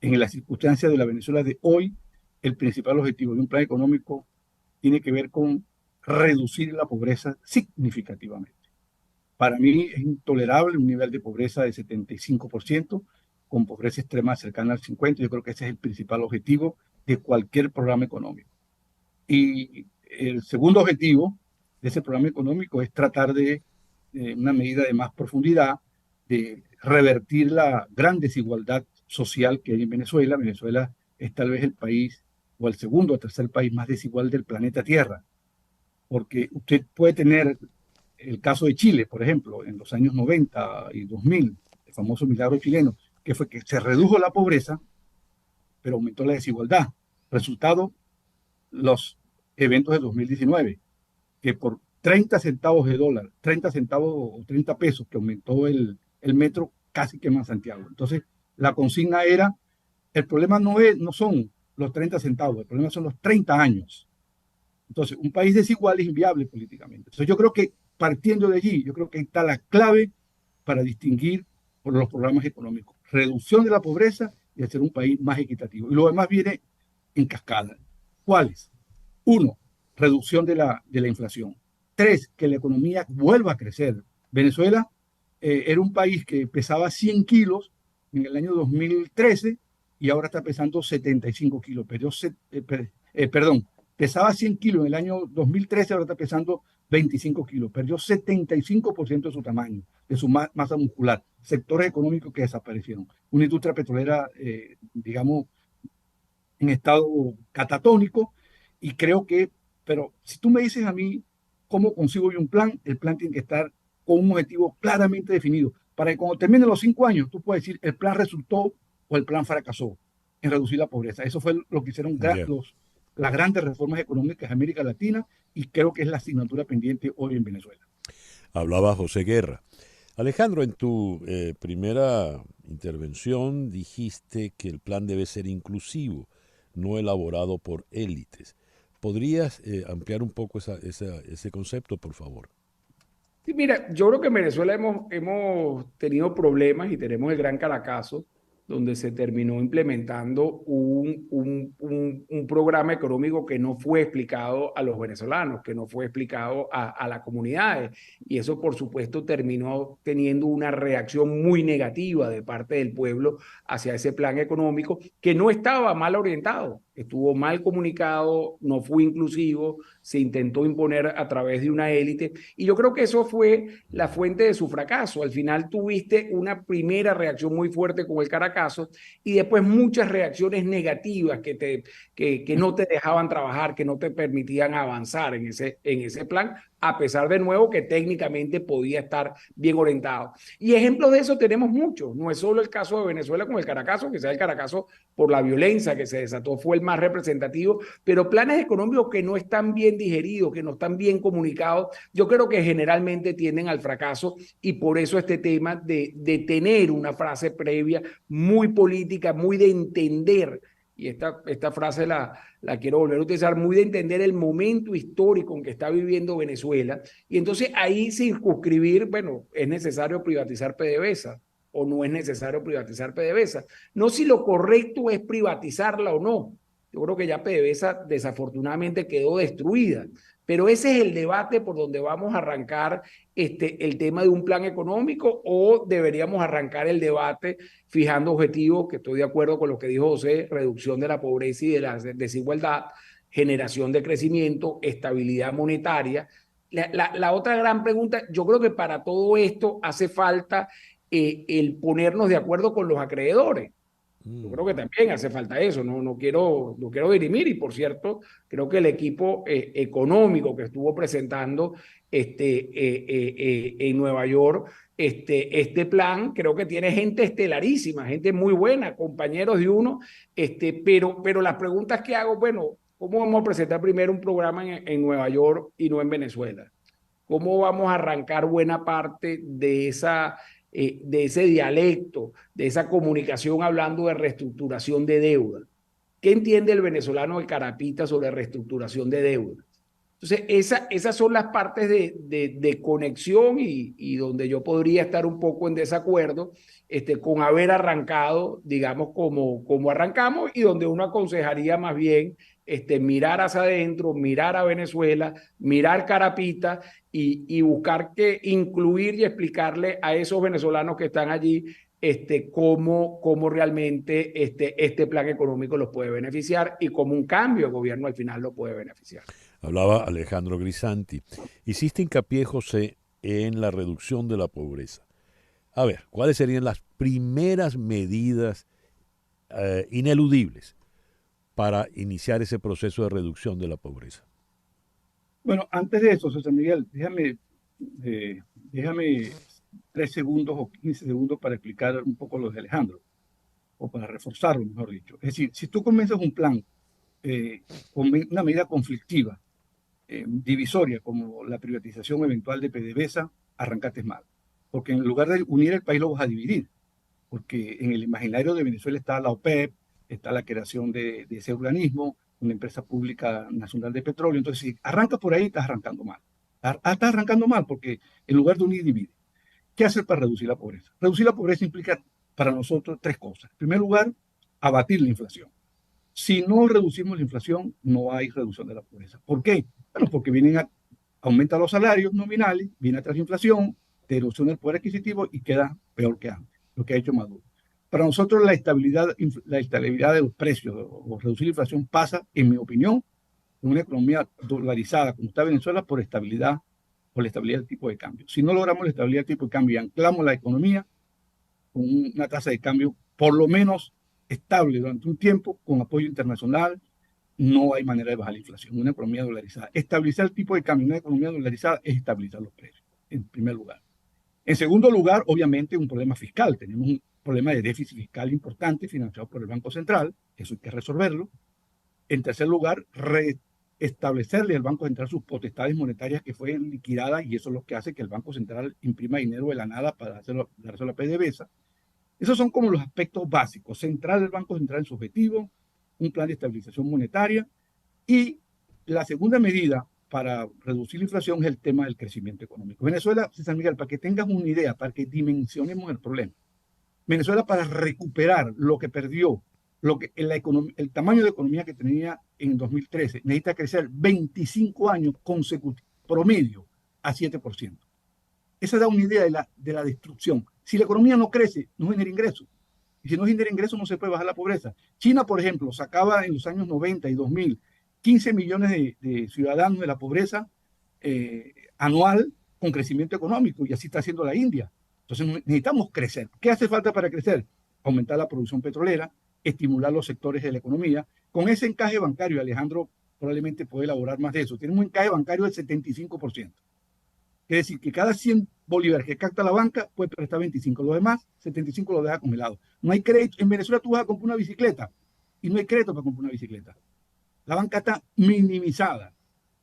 en las circunstancias de la Venezuela de hoy, el principal objetivo de un plan económico tiene que ver con reducir la pobreza significativamente. Para mí es intolerable un nivel de pobreza de 75%, con pobreza extrema cercana al 50%. Yo creo que ese es el principal objetivo de cualquier programa económico. Y el segundo objetivo de ese programa económico es tratar de una medida de más profundidad, de revertir la gran desigualdad social que hay en Venezuela. Venezuela es tal vez el país o el segundo o tercer país más desigual del planeta Tierra, porque usted puede tener el caso de Chile, por ejemplo, en los años 90 y 2000, el famoso milagro chileno, que fue que se redujo la pobreza, pero aumentó la desigualdad. Resultado, los eventos de 2019, que por 30 centavos de dólar, 30 centavos o 30 pesos que aumentó el metro, casi queman Santiago. Entonces, la consigna era, el problema no son los 30 centavos, el problema son los 30 años. Entonces, un país desigual es inviable políticamente. Entonces, yo creo que partiendo de allí, yo creo que está la clave para distinguir por los programas económicos. Reducción de la pobreza y hacer un país más equitativo. Y lo demás viene en cascada. ¿Cuáles? 1, reducción de la inflación. 3, que la economía vuelva a crecer. Venezuela era un país que pesaba 100 kilos en el año 2013 y ahora está pesando 75 kilos. pesaba 100 kilos en el año 2013, ahora está pesando 25 kilos. Perdió 75% de su tamaño, de su masa muscular. Sectores económicos que desaparecieron. Una industria petrolera, digamos, en estado catatónico. Y creo que, pero si tú me dices a mí cómo consigo yo un plan, el plan tiene que estar con un objetivo claramente definido. Para que cuando terminen los 5 años, tú puedes decir el plan resultó o el plan fracasó en reducir la pobreza. Eso fue lo que hicieron las grandes reformas económicas de América Latina y creo que es la asignatura pendiente hoy en Venezuela. Hablaba José Guerra. Alejandro, en tu primera intervención dijiste que el plan debe ser inclusivo, no elaborado por élites. ¿Podrías ampliar un poco ese concepto, por favor? Sí, mira, yo creo que en Venezuela hemos tenido problemas y tenemos el Gran Caracazo, donde se terminó implementando un programa económico que no fue explicado a los venezolanos, que no fue explicado a las comunidades. Y eso, por supuesto, terminó teniendo una reacción muy negativa de parte del pueblo hacia ese plan económico, que no estaba mal orientado, estuvo mal comunicado, no fue inclusivo, se intentó imponer a través de una élite. Y yo creo que eso fue la fuente de su fracaso. Al final tuviste una primera reacción muy fuerte con el Caracazo y después muchas reacciones negativas que no te dejaban trabajar, que no te permitían avanzar en ese plan, a pesar de nuevo que técnicamente podía estar bien orientado. Y ejemplos de eso tenemos muchos. No es solo el caso de Venezuela con el Caracazo, que sea el Caracazo por la violencia que se desató, fue el más representativo, pero planes económicos que no están bien digeridos, que no están bien comunicados, yo creo que generalmente tienden al fracaso y por eso este tema de tener una frase previa muy política, muy de entender. Y esta frase la quiero volver a utilizar, muy de entender el momento histórico en que está viviendo Venezuela. Y entonces ahí circunscribir, bueno, ¿es necesario privatizar PDVSA o no es necesario privatizar PDVSA? No si lo correcto es privatizarla o no. Yo creo que ya PDVSA desafortunadamente quedó destruida. Pero ese es el debate por donde vamos a arrancar el tema de un plan económico o deberíamos arrancar el debate fijando objetivos, que estoy de acuerdo con lo que dijo José, reducción de la pobreza y de la desigualdad, generación de crecimiento, estabilidad monetaria. La otra gran pregunta, yo creo que para todo esto hace falta el ponernos de acuerdo con los acreedores. Yo creo que también hace falta eso, no quiero dirimir y por cierto, creo que el equipo económico que estuvo presentando en Nueva York este plan, creo que tiene gente estelarísima, gente muy buena, compañeros de uno, pero las preguntas que hago, bueno, ¿cómo vamos a presentar primero un programa en Nueva York y no en Venezuela? ¿Cómo vamos a arrancar buena parte de ese dialecto, de esa comunicación hablando de reestructuración de deuda? ¿Qué entiende el venezolano de Carapita sobre reestructuración de deuda? Entonces, esas son las partes de conexión y donde yo podría estar un poco en desacuerdo con haber arrancado, digamos, como arrancamos y donde uno aconsejaría más bien mirar hacia adentro, mirar a Venezuela, mirar Carapita y buscar incluir y explicarle a esos venezolanos que están allí cómo realmente este plan económico los puede beneficiar y cómo un cambio de gobierno al final lo puede beneficiar. Hablaba Alejandro Grisanti. Hiciste hincapié, José, en la reducción de la pobreza. A ver, ¿cuáles serían las primeras medidas ineludibles para iniciar ese proceso de reducción de la pobreza? Bueno, antes de eso, César Miguel, déjame 3 segundos o 15 segundos para explicar un poco lo de Alejandro, o para reforzarlo, mejor dicho. Es decir, si tú comienzas un plan con una medida conflictiva, divisoria, como la privatización eventual de PDVSA, arrancaste mal. Porque en lugar de unir el país lo vas a dividir. Porque en el imaginario de Venezuela está la OPEP, está la creación de ese organismo, una empresa pública nacional de petróleo. Entonces, si arrancas por ahí, estás arrancando mal. Estás arrancando mal porque en lugar de unir, divide. ¿Qué hacer para reducir la pobreza? Reducir la pobreza implica para nosotros 3 cosas. En primer lugar, abatir la inflación. Si no reducimos la inflación, no hay reducción de la pobreza. ¿Por qué? Bueno, porque aumentan los salarios nominales, viene atrás la inflación, te erosiona el poder adquisitivo y queda peor que antes, lo que ha hecho Maduro. Para nosotros la estabilidad de los precios o reducir la inflación pasa, en mi opinión, en una economía dolarizada como está Venezuela por la estabilidad del tipo de cambio. Si no logramos la estabilidad del tipo de cambio y anclamos la economía con una tasa de cambio por lo menos estable durante un tiempo, con apoyo internacional, no hay manera de bajar la inflación. Una economía dolarizada. Estabilizar el tipo de cambio en una economía dolarizada es estabilizar los precios, en primer lugar. En segundo lugar, obviamente, un problema fiscal. Tenemos un problema de déficit fiscal importante financiado por el Banco Central. Eso hay que resolverlo. En tercer lugar, restablecerle al Banco Central sus potestades monetarias que fueron liquidadas, y eso es lo que hace que el Banco Central imprima dinero de la nada para dárselo a la PDVSA. Esos son como los aspectos básicos. Centrar el Banco Central en su objetivo, un plan de estabilización monetaria, y la segunda medida para reducir la inflación es el tema del crecimiento económico. Venezuela, César Miguel, para que tengas una idea, para que dimensionemos el problema. Venezuela, para recuperar lo que perdió, el tamaño de economía que tenía en 2013, necesita crecer 25 años consecutivos, promedio, a 7%. Esa da una idea de la destrucción. Si la economía no crece, no genera ingresos. Y si no genera ingresos, no se puede bajar la pobreza. China, por ejemplo, sacaba en los años 90 y 2000 15 millones de ciudadanos de la pobreza anual con crecimiento económico, y así está haciendo la India. Entonces necesitamos crecer. ¿Qué hace falta para crecer? Aumentar la producción petrolera, estimular los sectores de la economía. Con ese encaje bancario, Alejandro probablemente puede elaborar más de eso. Tenemos un encaje bancario del 75%. Es decir, que cada 100 bolívares que capta la banca puede prestar 25. Los demás, 75 lo deja congelado. No hay crédito. En Venezuela tú vas a comprar una bicicleta y no hay crédito para comprar una bicicleta. La banca está minimizada.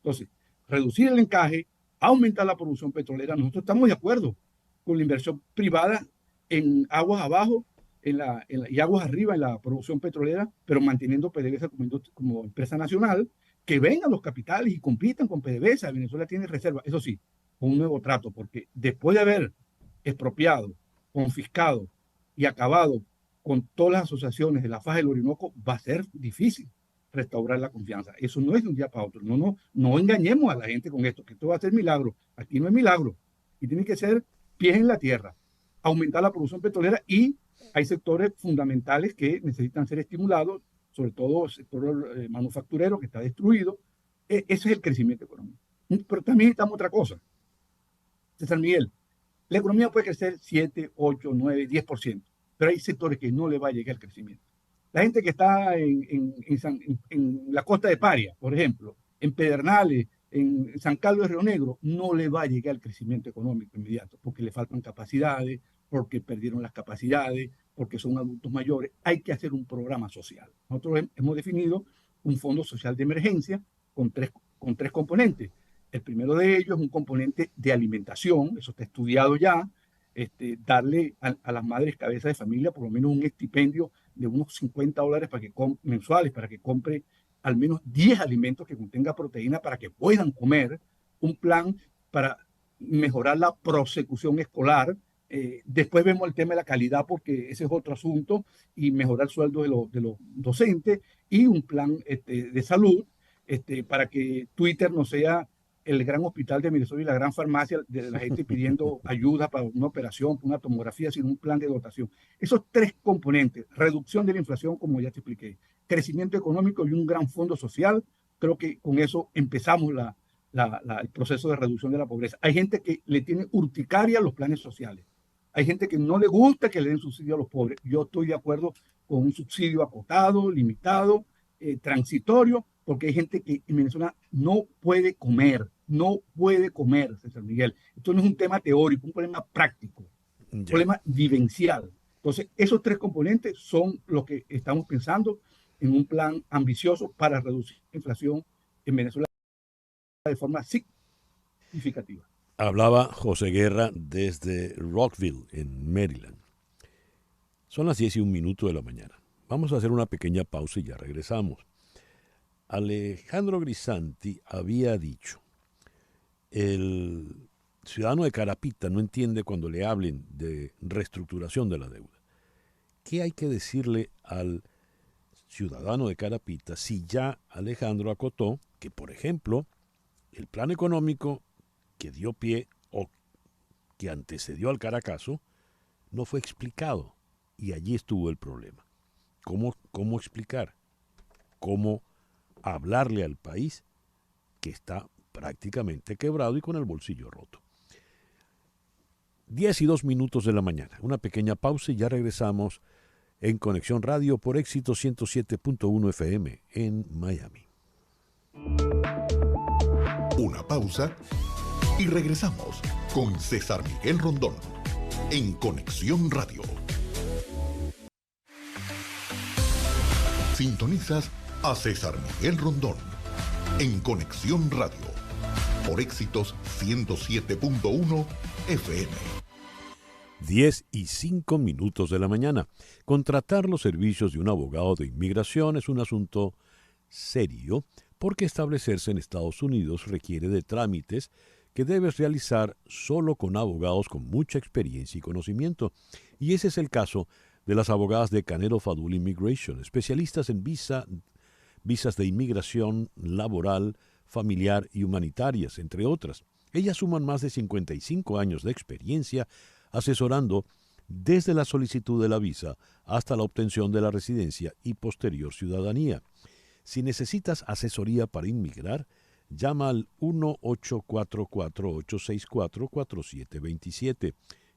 Entonces, reducir el encaje, aumentar la producción petrolera. Nosotros estamos de acuerdo con la inversión privada en aguas abajo y aguas arriba en la producción petrolera, pero manteniendo PDVSA como empresa nacional, que vengan los capitales y compitan con PDVSA. Venezuela tiene reservas, eso sí, con un nuevo trato, porque después de haber expropiado, confiscado y acabado con todas las asociaciones de la faja del Orinoco, va a ser difícil restaurar la confianza. Eso no es de un día para otro. No engañemos a la gente con esto, que esto va a ser milagro. Aquí no es milagro. Y tiene que ser pies en la tierra, aumentar la producción petrolera, y hay sectores fundamentales que necesitan ser estimulados, sobre todo el sector manufacturero que está destruido. Ese es el crecimiento económico. Pero también necesitamos otra cosa. César Miguel, la economía puede crecer 7, 8, 9, 10%, pero hay sectores que no le va a llegar el crecimiento. La gente que está en la costa de Paria, por ejemplo, en Pedernales, en San Carlos de Río Negro, no le va a llegar el crecimiento económico inmediato, porque le faltan capacidades, porque perdieron las capacidades, porque son adultos mayores. Hay que hacer un programa social. Nosotros hemos definido un fondo social de emergencia con tres componentes. El primero de ellos es un componente de alimentación, eso está estudiado ya. Darle a las madres cabezas de familia por lo menos un estipendio de unos $50 mensuales para que compre al menos 10 alimentos que contengan proteína para que puedan comer. Un plan para mejorar la prosecución escolar. Después vemos el tema de la calidad, porque ese es otro asunto, y mejorar el sueldo de los docentes, y un plan de salud para que Twitter no sea el gran hospital de Venezuela y la gran farmacia de la gente pidiendo ayuda para una operación, para una tomografía, sino un plan de dotación. Esos tres componentes: reducción de la inflación, como ya te expliqué, crecimiento económico y un gran fondo social. Creo que con eso empezamos el proceso de reducción de la pobreza. Hay gente que le tiene urticaria a los planes sociales. Hay gente que no le gusta que le den subsidio a los pobres. Yo estoy de acuerdo con un subsidio acotado, limitado, transitorio, porque hay gente que en Venezuela no puede comer, César Miguel. Esto no es un tema teórico, un problema práctico, un problema vivencial. Entonces, esos tres componentes son los que estamos pensando en un plan ambicioso para reducir la inflación en Venezuela de forma significativa. Hablaba José Guerra desde Rockville, en Maryland. Son las 10:01 de la mañana. Vamos a hacer una pequeña pausa y ya regresamos. Alejandro Grisanti había dicho: el ciudadano de Carapita no entiende cuando le hablen de reestructuración de la deuda. ¿Qué hay que decirle al ciudadano de Carapita si ya Alejandro acotó que, por ejemplo, el plan económico que dio pie o que antecedió al Caracazo no fue explicado? Y allí estuvo el problema. ¿Cómo explicar? ¿Cómo hablarle al país que está prácticamente quebrado y con el bolsillo roto. 10:02 de la mañana. Una pequeña pausa y ya regresamos en Conexión Radio por Éxito 107.1 FM en Miami. Una pausa y regresamos con César Miguel Rondón en Conexión Radio. Sintonizas a César Miguel Rondón en Conexión Radio por Éxitos 107.1 FM. 10:05 de la mañana. Contratar los servicios de un abogado de inmigración es un asunto serio porque establecerse en Estados Unidos requiere de trámites que debes realizar solo con abogados con mucha experiencia y conocimiento. Y ese es el caso de las abogadas de Canelo Fadul Immigration, especialistas en visas de inmigración laboral, familiar y humanitarias, entre otras. Ellas suman más de 55 años de experiencia asesorando desde la solicitud de la visa hasta la obtención de la residencia y posterior ciudadanía. Si necesitas asesoría para inmigrar, llama al 1-844-864-4727,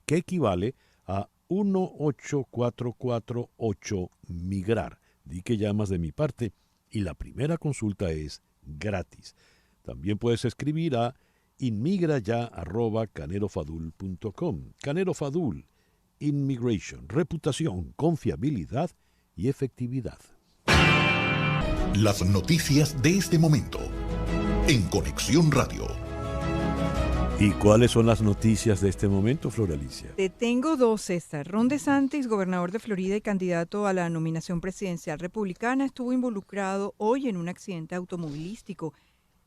que equivale a 1-8448-MIGRAR. Di que llamas de mi parte y la primera consulta es gratis. También puedes escribir a inmigraya@canelofadul.com. Canelo Fadul Immigration, reputación, confiabilidad y efectividad. Las noticias de este momento en Conexión Radio. ¿Y cuáles son las noticias de este momento, Flor Alicia? Te tengo dos, César. Ron DeSantis, gobernador de Florida y candidato a la nominación presidencial republicana, estuvo involucrado hoy en un accidente automovilístico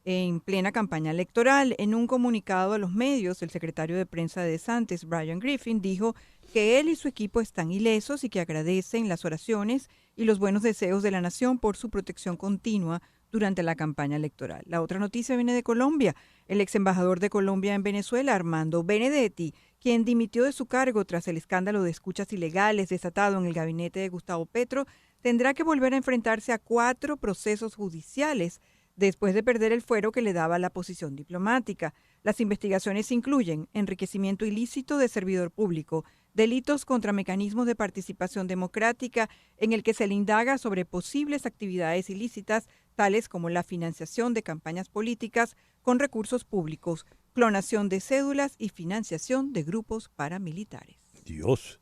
en plena campaña electoral. En un comunicado a los medios, el secretario de prensa de DeSantis, Brian Griffin, dijo que él y su equipo están ilesos y que agradecen las oraciones y los buenos deseos de la nación por su protección continua durante la campaña electoral. La otra noticia viene de Colombia. El ex embajador de Colombia en Venezuela, Armando Benedetti, quien dimitió de su cargo tras el escándalo de escuchas ilegales desatado en el gabinete de Gustavo Petro, tendrá que volver a enfrentarse a 4 procesos judiciales después de perder el fuero que le daba la posición diplomática. Las investigaciones incluyen enriquecimiento ilícito de servidor público, delitos contra mecanismos de participación democrática en el que se le indaga sobre posibles actividades ilícitas, tales como la financiación de campañas políticas con recursos públicos, clonación de cédulas y financiación de grupos paramilitares. Dios,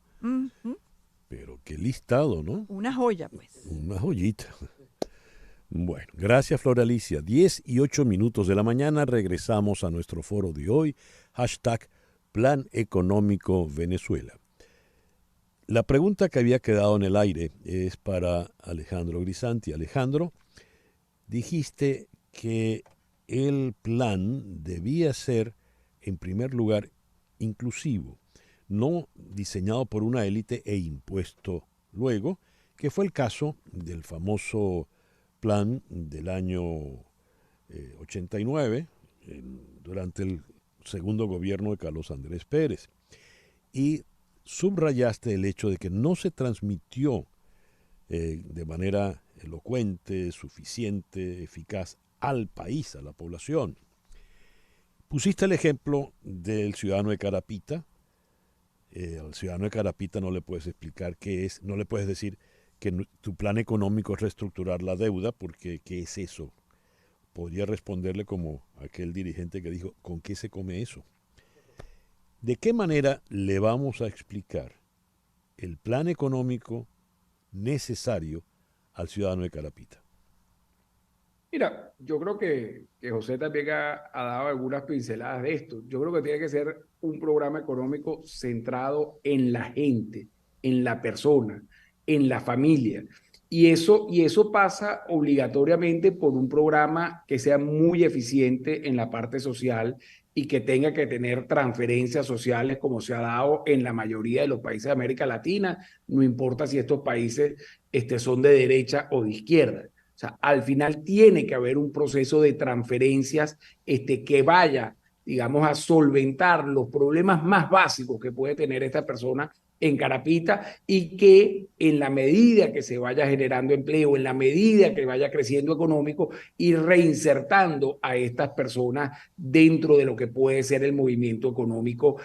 pero qué listado, ¿no? Una joya, pues. Una joyita. Bueno, gracias, Flor Alicia. 10:08 de la mañana, regresamos a nuestro foro de hoy, hashtag Plan Económico Venezuela. La pregunta que había quedado en el aire es para Alejandro Grisanti. Alejandro, dijiste que el plan debía ser, en primer lugar, inclusivo, no diseñado por una élite e impuesto luego, que fue el caso del famoso plan del año 89, durante el segundo gobierno de Carlos Andrés Pérez. Y subrayaste el hecho de que no se transmitió de manera elocuente, suficiente, eficaz al país, a la población. Pusiste el ejemplo del ciudadano de Carapita. Al ciudadano de Carapita no le puedes explicar qué es, no le puedes decir que tu plan económico es reestructurar la deuda, porque ¿qué es eso? Podría responderle como aquel dirigente que dijo, ¿con qué se come eso? ¿De qué manera le vamos a explicar el plan económico necesario al ciudadano de Carapita? Mira, yo creo que José también ha dado algunas pinceladas de esto. Yo creo que tiene que ser un programa económico centrado en la gente, en la persona, en la familia. Y eso pasa obligatoriamente por un programa que sea muy eficiente en la parte social y que tenga que tener transferencias sociales como se ha dado en la mayoría de los países de América Latina, no importa si estos países son de derecha o de izquierda. O sea, al final tiene que haber un proceso de transferencias que vaya, digamos, a solventar los problemas más básicos que puede tener esta persona en Carapita, y que en la medida que se vaya generando empleo, en la medida que vaya creciendo económico, ir reinsertando a estas personas dentro de lo que puede ser el movimiento económico,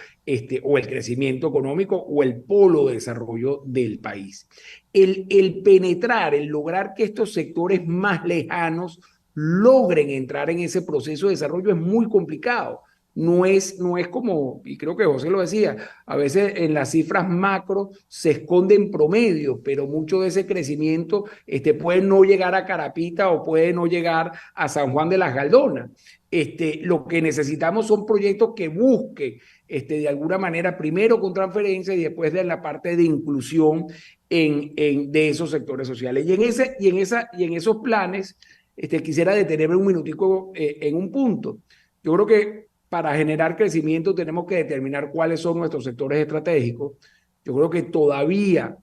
o el crecimiento económico o el polo de desarrollo del país. El penetrar, el lograr que estos sectores más lejanos logren entrar en ese proceso de desarrollo es muy complicado. No es como, y creo que José lo decía, a veces en las cifras macro se esconden promedios, pero mucho de ese crecimiento puede no llegar a Carapita o puede no llegar a San Juan de las Galdonas. Lo que necesitamos son proyectos que busquen de alguna manera, primero con transferencia y después de la parte de inclusión de esos sectores sociales. Y en esos planes, quisiera detenerme un minutico en un punto. Yo creo que para generar crecimiento tenemos que determinar cuáles son nuestros sectores estratégicos. Yo creo que todavía,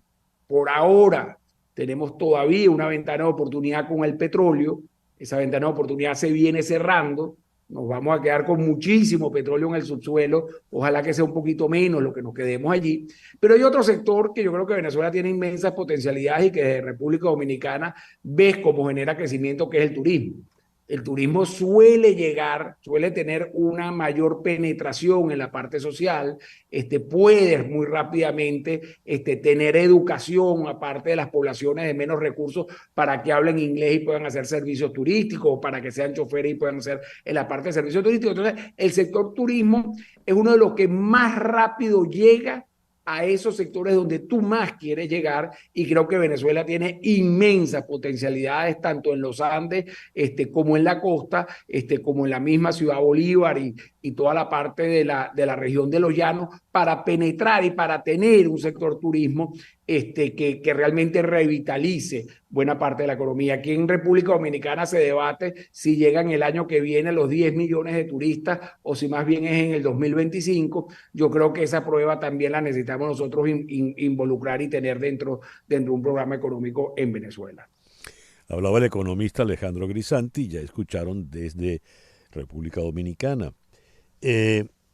por ahora, tenemos todavía una ventana de oportunidad con el petróleo. Esa ventana de oportunidad se viene cerrando. Nos vamos a quedar con muchísimo petróleo en el subsuelo. Ojalá que sea un poquito menos lo que nos quedemos allí. Pero hay otro sector que yo creo que Venezuela tiene inmensas potencialidades y que desde República Dominicana ves cómo genera crecimiento, que es el turismo. El turismo suele tener una mayor penetración en la parte social, puedes muy rápidamente tener educación aparte de las poblaciones de menos recursos para que hablen inglés y puedan hacer servicios turísticos, o para que sean choferes y puedan hacer en la parte de servicios turísticos. Entonces, el sector turismo es uno de los que más rápido llega a esos sectores donde tú más quieres llegar, y creo que Venezuela tiene inmensas potencialidades tanto en los Andes como en la costa, como en la misma Ciudad Bolívar y toda la parte de la región de los llanos, para penetrar y para tener un sector turismo que realmente revitalice buena parte de la economía. Aquí en República Dominicana se debate si llegan el año que viene los 10 millones de turistas o si más bien es en el 2025. Yo creo que esa prueba también la necesitamos nosotros involucrar y tener dentro de un programa económico en Venezuela. Hablaba el economista Alejandro Grisanti, ya escucharon desde República Dominicana.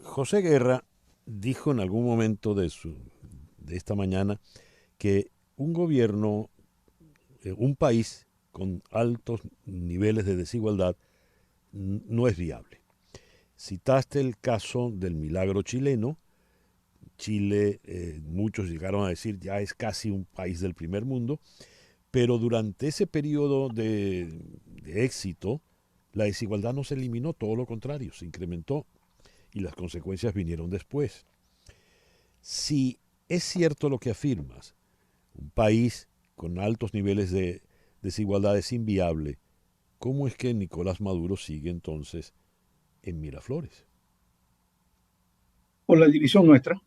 José Guerra dijo en algún momento de esta mañana que un gobierno, un país con altos niveles de desigualdad no es viable. Citaste el caso del milagro chileno. Chile, muchos llegaron a decir, ya es casi un país del primer mundo, pero durante ese periodo de éxito, la desigualdad no se eliminó, todo lo contrario, se incrementó y las consecuencias vinieron después. Si es cierto lo que afirmas, un país con altos niveles de desigualdad es inviable, ¿cómo es que Nicolás Maduro sigue entonces en Miraflores? Por la división nuestra,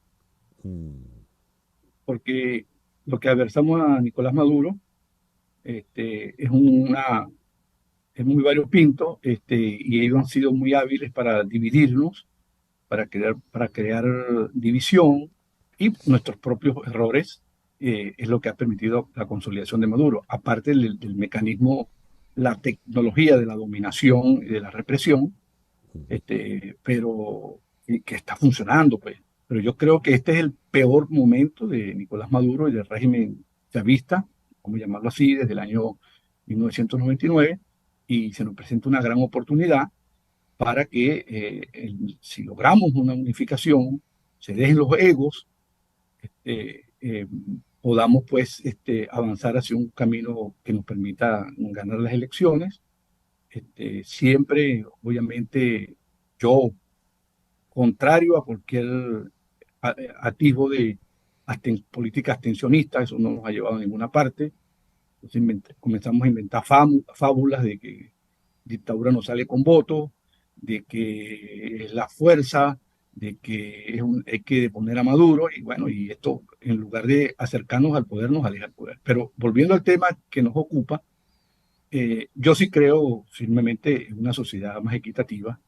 porque lo que adversamos a Nicolás Maduro es muy variopinto, y ellos han sido muy hábiles para dividirnos, para crear división, y nuestros propios errores es lo que ha permitido la consolidación de Maduro, aparte del mecanismo, la tecnología de la dominación y de la represión, pero que está funcionando, pues. Pero yo creo que este es el peor momento de Nicolás Maduro y del régimen chavista, vamos a llamarlo así, desde el año 1999, y se nos presenta una gran oportunidad para que si logramos una unificación, se dejen los egos, podamos pues avanzar hacia un camino que nos permita ganar las elecciones. Siempre, obviamente, yo, contrario a cualquier atisbo de política abstencionista, eso no nos ha llevado a ninguna parte. Entonces comenzamos a inventar fábulas de que dictadura no sale con voto, de que es la fuerza, de que hay que deponer a Maduro, y bueno, y esto en lugar de acercarnos al poder nos aleja del poder. Pero volviendo al tema que nos ocupa, yo sí creo firmemente en una sociedad más equitativa.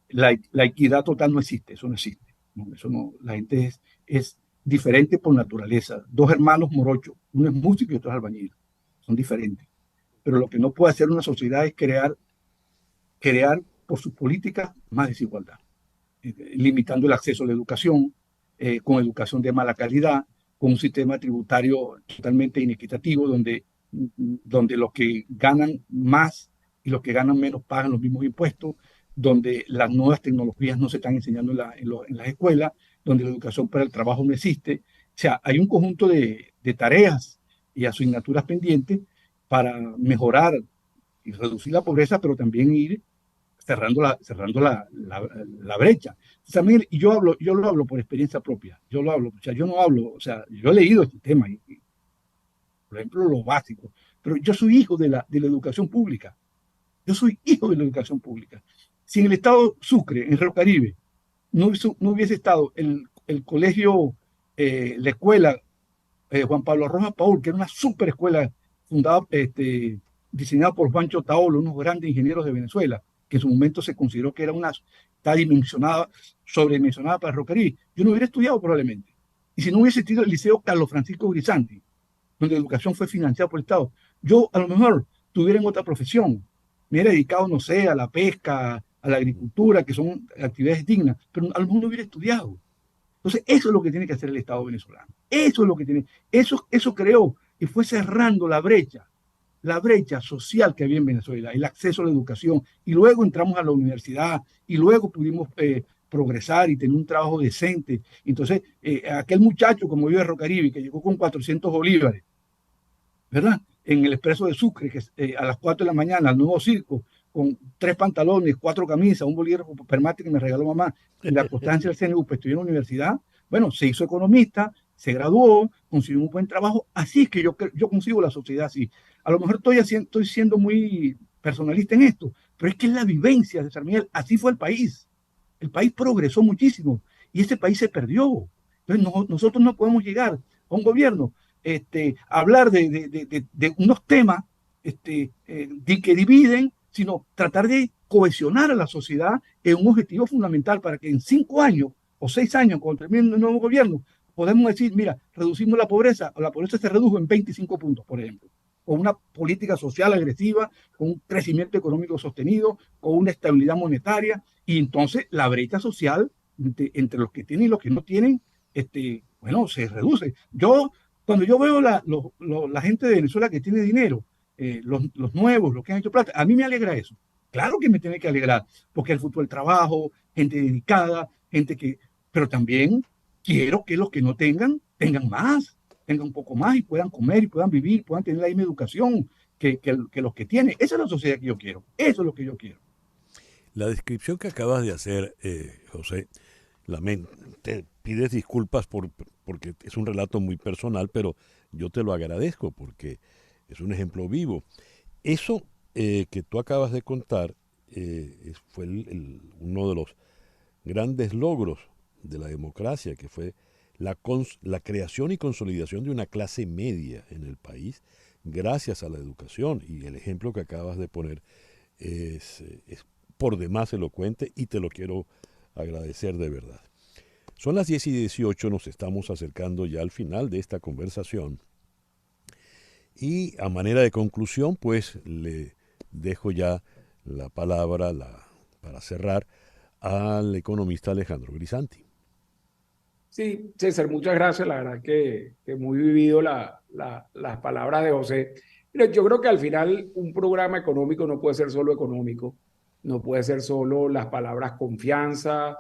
La equidad total no existe, eso no existe. No, eso no, la gente es diferente por naturaleza. Dos hermanos morochos, uno es músico y otro es albañil, son diferentes. Pero lo que no puede hacer una sociedad es crear por sus políticas más desigualdad, limitando el acceso a la educación, con educación de mala calidad, con un sistema tributario totalmente inequitativo, donde los que ganan más y los que ganan menos pagan los mismos impuestos, donde las nuevas tecnologías no se están enseñando en las escuelas, donde la educación para el trabajo no existe. O sea, hay un conjunto de tareas y asignaturas pendientes para mejorar y reducir la pobreza, pero también ir cerrando la brecha. También, y yo lo hablo por experiencia propia, yo lo hablo, o sea, yo no hablo, o sea, yo he leído este tema, por ejemplo, lo básico, pero yo soy hijo de la educación pública, yo soy hijo de la educación pública. Si en el estado Sucre, en Río Caribe, no hubiese estado el colegio, la escuela Juan Pablo Rojas Paul, que era una super escuela fundada, diseñada por Juancho Taolo, unos grandes ingenieros de Venezuela, que en su momento se consideró que era está sobredimensionada para Río Caribe. Yo no hubiera estudiado probablemente. Y si no hubiese existido el Liceo Carlos Francisco Grisanti, donde la educación fue financiada por el Estado, yo a lo mejor tuviera en otra profesión. Me hubiera dedicado, no sé, a la pesca, a la agricultura, que son actividades dignas, pero a lo mejor no hubiera estudiado. Entonces, eso es lo que tiene que hacer el Estado venezolano. Eso es lo que tiene. Eso creó y fue cerrando la brecha social que había en Venezuela, el acceso a la educación. Y luego entramos a la universidad y luego pudimos progresar y tener un trabajo decente. Entonces, aquel muchacho, como yo de Río Caribe, que llegó con 400 bolívares, ¿verdad? En el Expreso de Sucre, que a las 4 de la mañana, al nuevo circo, con 3 pantalones, 4 camisas, un bolígrafo permate que me regaló mamá, en la constancia del CNU, pues estudió en la universidad, bueno, se hizo economista, se graduó, consiguió un buen trabajo. Así es que yo consigo la sociedad así. A lo mejor estoy siendo muy personalista en esto, pero es que es la vivencia de San Miguel. Así fue el país. El país progresó muchísimo y ese país se perdió. Entonces nosotros no podemos llegar a un gobierno, hablar de unos temas que dividen, sino tratar de cohesionar a la sociedad en un objetivo fundamental para que en 5 años o 6 años, cuando termine el nuevo gobierno, podemos decir, mira, reducimos la pobreza se redujo en 25 puntos, por ejemplo, con una política social agresiva, con un crecimiento económico sostenido, con una estabilidad monetaria, y entonces la brecha social entre los que tienen y los que no tienen, bueno, se reduce. Cuando yo veo la gente de Venezuela que tiene dinero, los nuevos, los que han hecho plata, a mí me alegra eso. Claro que me tiene que alegrar, porque el futuro del trabajo, gente dedicada, pero también quiero que los que no tengan más, tengan un poco más y puedan comer y puedan vivir, puedan tener la misma educación que los que tienen. Esa es la sociedad que yo quiero. Eso es lo que yo quiero. La descripción que acabas de hacer, José, te pides disculpas porque es un relato muy personal, pero yo te lo agradezco porque es un ejemplo vivo. Eso que tú acabas de contar fue uno de los grandes logros de la democracia, que fue la creación y consolidación de una clase media en el país gracias a la educación. Y el ejemplo que acabas de poner es por demás elocuente y te lo quiero agradecer de verdad. Son las 10:18, nos estamos acercando ya al final de esta conversación. Y a manera de conclusión, pues le dejo ya la palabra para cerrar al economista Alejandro Grisanti. Sí, César, muchas gracias. La verdad que muy vivido las palabras de José. Mira, yo creo que al final un programa económico no puede ser solo económico, no puede ser solo las palabras confianza,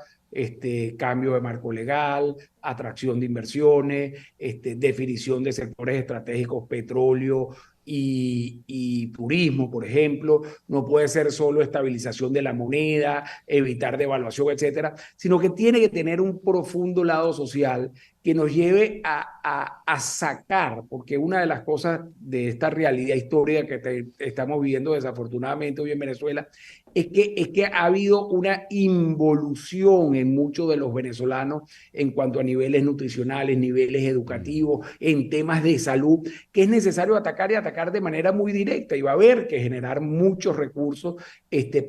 cambio de marco legal, atracción de inversiones, definición de sectores estratégicos, petróleo y turismo, por ejemplo. No puede ser solo estabilización de la moneda, evitar devaluación, etcétera, sino que tiene que tener un profundo lado social que nos lleve a sacar, porque una de las cosas de esta realidad histórica que estamos viviendo desafortunadamente hoy en Venezuela es que ha habido una involución en muchos de los venezolanos en cuanto a niveles nutricionales, niveles educativos, en temas de salud, que es necesario atacar y atacar de manera muy directa, y va a haber que generar muchos recursos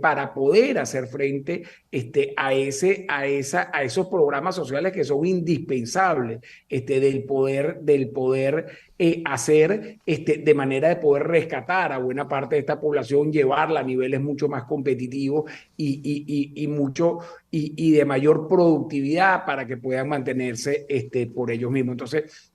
para poder hacer frente a esos programas sociales que son indispensables del poder hacer de manera de poder rescatar a buena parte de esta población, llevarla a niveles mucho más competitivos competitivos y mucho y de mayor productividad para que puedan mantenerse por ellos mismos. Entonces,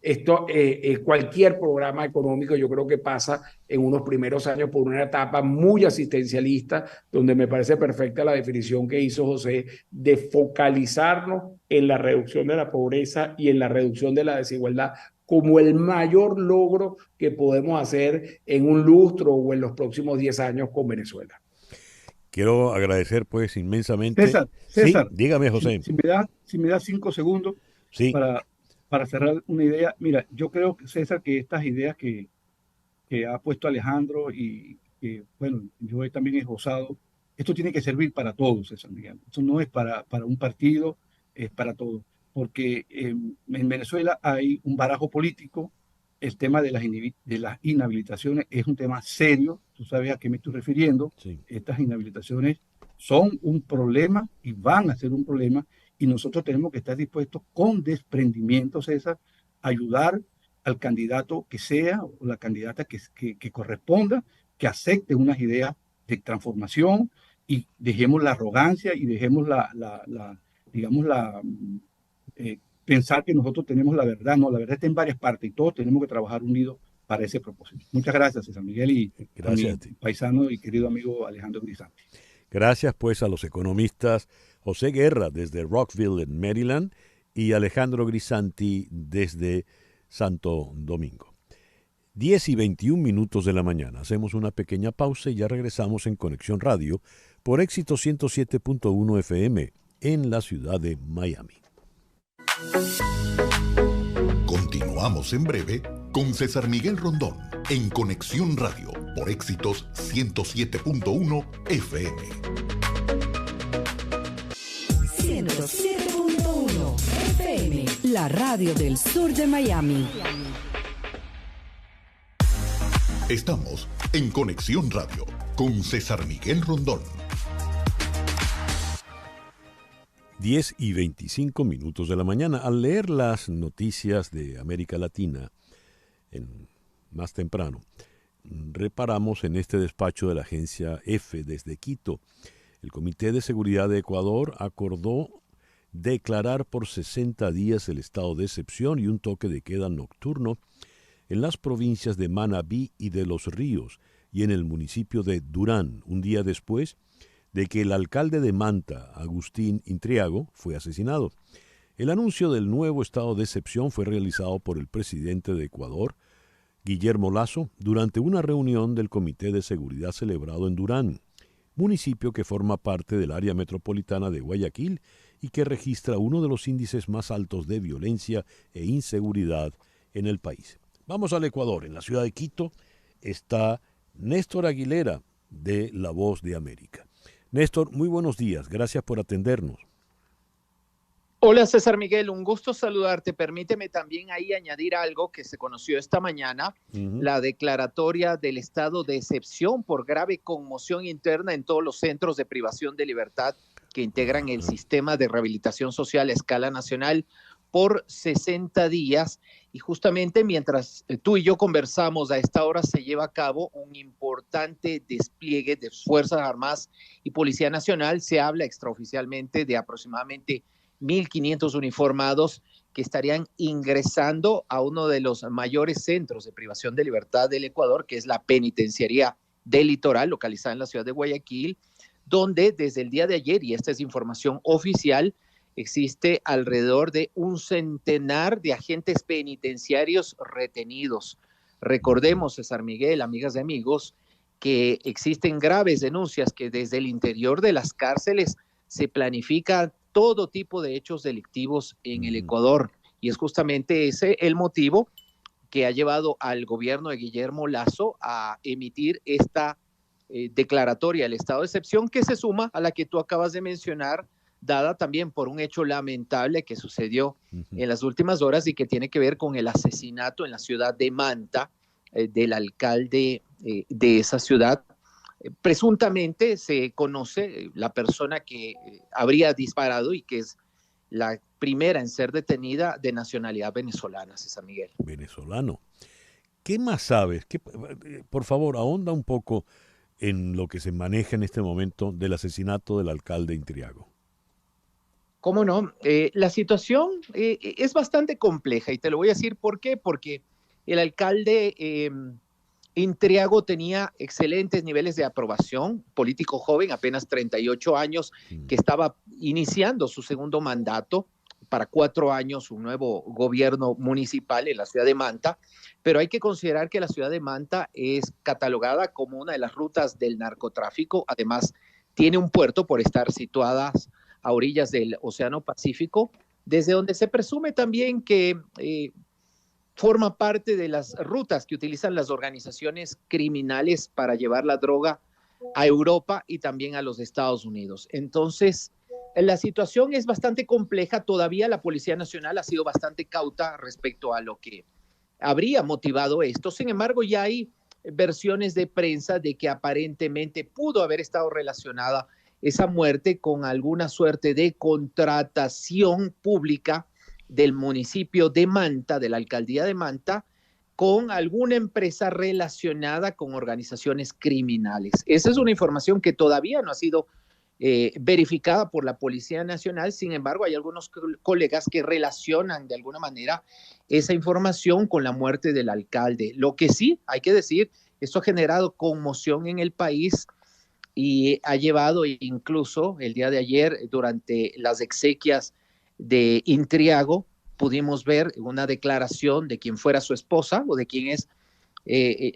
cualquier programa económico yo creo que pasa en unos primeros años por una etapa muy asistencialista, donde me parece perfecta la definición que hizo José de focalizarnos en la reducción de la pobreza y en la reducción de la desigualdad como el mayor logro que podemos hacer en un lustro o en los próximos 10 años con Venezuela. Quiero agradecer pues inmensamente. César, Sí, dígame, José. Si me da 5 segundos Sí. para cerrar una idea. Mira, yo creo, César, que estas ideas que ha puesto Alejandro y que, bueno, yo he también esbozado, esto tiene que servir para todos, César Miguel. Esto no es para un partido, es para todos. Porque en Venezuela hay un barajo político, el tema de las inhabilitaciones es un tema serio, tú sabes a qué me estoy refiriendo. Sí. Estas inhabilitaciones son un problema y van a ser un problema, y nosotros tenemos que estar dispuestos con desprendimiento, César, a ayudar al candidato que sea o la candidata que corresponda, que acepte unas ideas de transformación, y dejemos la arrogancia y dejemos digamos, pensar que nosotros tenemos la verdad. No, la verdad está en varias partes y todos tenemos que trabajar unidos para ese propósito. Muchas gracias, César Miguel, y gracias a mi paisano y querido amigo Alejandro Grisanti. Gracias pues a los economistas José Guerra desde Rockville en Maryland y Alejandro Grisanti desde Santo Domingo. 10:21 de la mañana. Hacemos una pequeña pausa y ya regresamos en Conexión Radio por Éxito 107.1 FM en la ciudad de Miami. Continuamos en breve con César Miguel Rondón en Conexión Radio por Éxitos 107.1 FM. 107.1 FM, la radio del sur de Miami. Estamos en Conexión Radio con César Miguel Rondón. 10:25 de la mañana. Al leer las noticias de América Latina más temprano, reparamos en este despacho de la agencia EFE desde Quito. El Comité de Seguridad de Ecuador acordó declarar por 60 días el estado de excepción y un toque de queda nocturno en las provincias de Manabí y de Los Ríos y en el municipio de Durán, un día después de que el alcalde de Manta, Agustín Intriago, fue asesinado. El anuncio del nuevo estado de excepción fue realizado por el presidente de Ecuador, Guillermo Lasso, durante una reunión del Comité de Seguridad celebrado en Durán, municipio que forma parte del área metropolitana de Guayaquil y que registra uno de los índices más altos de violencia e inseguridad en el país. Vamos al Ecuador. En la ciudad de Quito está Néstor Aguilera de La Voz de América. Néstor, muy buenos días. Gracias por atendernos. Hola César Miguel, un gusto saludarte. Permíteme también ahí añadir algo que se conoció esta mañana, la declaratoria del estado de excepción por grave conmoción interna en todos los centros de privación de libertad que integran el sistema de rehabilitación social a escala nacional por 60 días. Y justamente mientras tú y yo conversamos, a esta hora se lleva a cabo un importante despliegue de Fuerzas Armadas y Policía Nacional. Se habla extraoficialmente de aproximadamente 1.500 uniformados que estarían ingresando a uno de los mayores centros de privación de libertad del Ecuador, que es la Penitenciaría del Litoral, localizada en la ciudad de Guayaquil, donde desde el día de ayer, y esta es información oficial, existe alrededor de 100 de agentes penitenciarios retenidos. Recordemos, César Miguel, amigas y amigos, que existen graves denuncias que desde el interior de las cárceles se planifica todo tipo de hechos delictivos en el Ecuador. Y es justamente ese el motivo que ha llevado al gobierno de Guillermo Lasso a emitir esta declaratoria del estado de excepción, que se suma a la que tú acabas de mencionar, dada también por un hecho lamentable que sucedió en las últimas horas y que tiene que ver con el asesinato en la ciudad de Manta del alcalde de esa ciudad. Presuntamente se conoce la persona que habría disparado y que es la primera en ser detenida de nacionalidad venezolana, César Miguel. Venezolano. ¿Qué más sabes? Por favor, ahonda un poco en lo que se maneja en este momento del asesinato del alcalde Intriago? ¿Cómo no? La situación es bastante compleja y te lo voy a decir por qué. Porque el alcalde Intriago tenía excelentes niveles de aprobación, político joven, apenas 38 años, que estaba iniciando su segundo mandato para 4 años, un nuevo gobierno municipal en la ciudad de Manta, pero hay que considerar que la ciudad de Manta es catalogada como una de las rutas del narcotráfico. Además, tiene un puerto por estar situada a orillas del Océano Pacífico, desde donde se presume también que forma parte de las rutas que utilizan las organizaciones criminales para llevar la droga a Europa y también a los Estados Unidos. Entonces, la situación es bastante compleja. Todavía la Policía Nacional ha sido bastante cauta respecto a lo que habría motivado esto. Sin embargo, ya hay versiones de prensa de que aparentemente pudo haber estado relacionada esa muerte con alguna suerte de contratación pública del municipio de Manta, de la alcaldía de Manta, con alguna empresa relacionada con organizaciones criminales. Esa es una información que todavía no ha sido verificada por la Policía Nacional. Sin embargo, hay algunos colegas que relacionan de alguna manera esa información con la muerte del alcalde. Lo que sí hay que decir, esto ha generado conmoción en el país y ha llevado incluso el día de ayer, durante las exequias de Intriago, pudimos ver una declaración de quien fuera su esposa o de quien es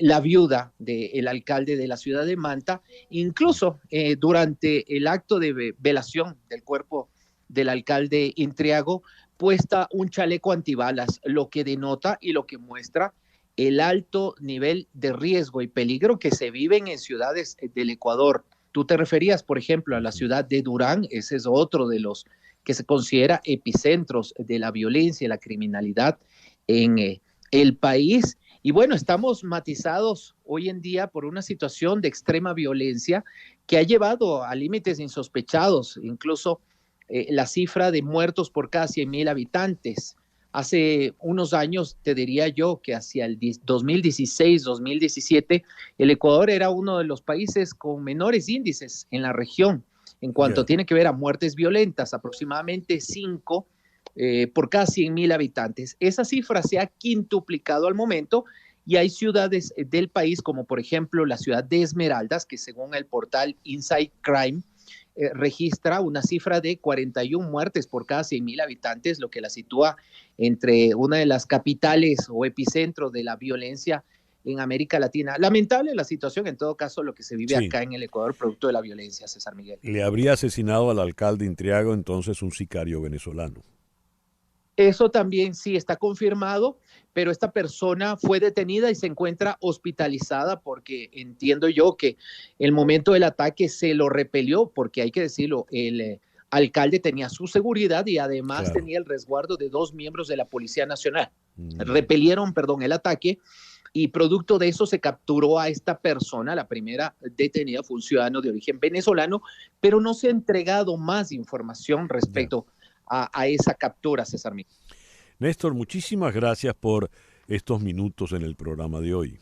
la viuda del alcalde de la ciudad de Manta. Incluso durante el acto de velación del cuerpo del alcalde Intriago, puesta un chaleco antibalas, lo que denota y lo que muestra el alto nivel de riesgo y peligro que se viven en ciudades del Ecuador. Tú te referías, por ejemplo, a la ciudad de Durán. Ese es otro de los que se considera epicentros de la violencia y la criminalidad en el país. Y bueno, estamos matizados hoy en día por una situación de extrema violencia que ha llevado a límites insospechados, incluso la cifra de muertos por cada 100,000 habitantes. Hace unos años, te diría yo, que hacia el 2016, 2017, el Ecuador era uno de los países con menores índices en la región en cuanto tiene que ver a muertes violentas, aproximadamente 5 por cada 100,000 habitantes. Esa cifra se ha quintuplicado al momento y hay ciudades del país, como por ejemplo la ciudad de Esmeraldas, que según el portal Inside Crime, registra una cifra de 41 muertes por cada 100,000 habitantes, lo que la sitúa entre una de las capitales o epicentros de la violencia en América Latina. Lamentable la situación, en todo caso, lo que se vive acá en el Ecuador, producto de la violencia, César Miguel. Le habría asesinado al alcalde Intriago entonces un sicario venezolano. Eso también sí está confirmado, pero esta persona fue detenida y se encuentra hospitalizada porque entiendo yo que el momento del ataque se lo repelió, porque hay que decirlo, el alcalde tenía su seguridad y además tenía el resguardo de 2 miembros de la Policía Nacional. Repelieron, el ataque, y producto de eso se capturó a esta persona. La primera detenida fue un ciudadano de origen venezolano, pero no se ha entregado más información respecto a esa captura, César Miguel. Néstor, muchísimas gracias por estos minutos en el programa de hoy.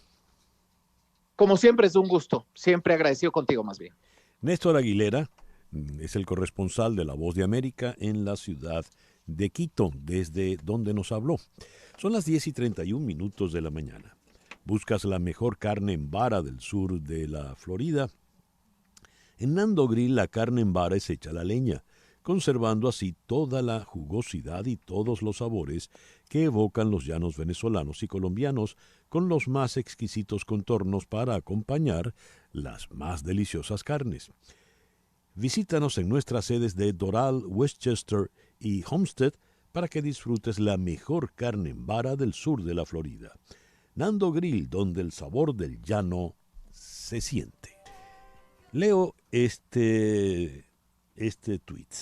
Como siempre es un gusto, siempre agradecido contigo más bien. Néstor Aguilera es el corresponsal de La Voz de América en la ciudad de Quito, desde donde nos habló. Son las 10:31 de la mañana. ¿Buscas la mejor carne en vara del sur de la Florida? En Nando Grill la carne en vara es hecha a la leña, conservando así toda la jugosidad y todos los sabores que evocan los llanos venezolanos y colombianos, con los más exquisitos contornos para acompañar las más deliciosas carnes. Visítanos en nuestras sedes de Doral, Westchester y Homestead para que disfrutes la mejor carne en vara del sur de la Florida. Nando Grill, donde el sabor del llano se siente. Leo este tuit.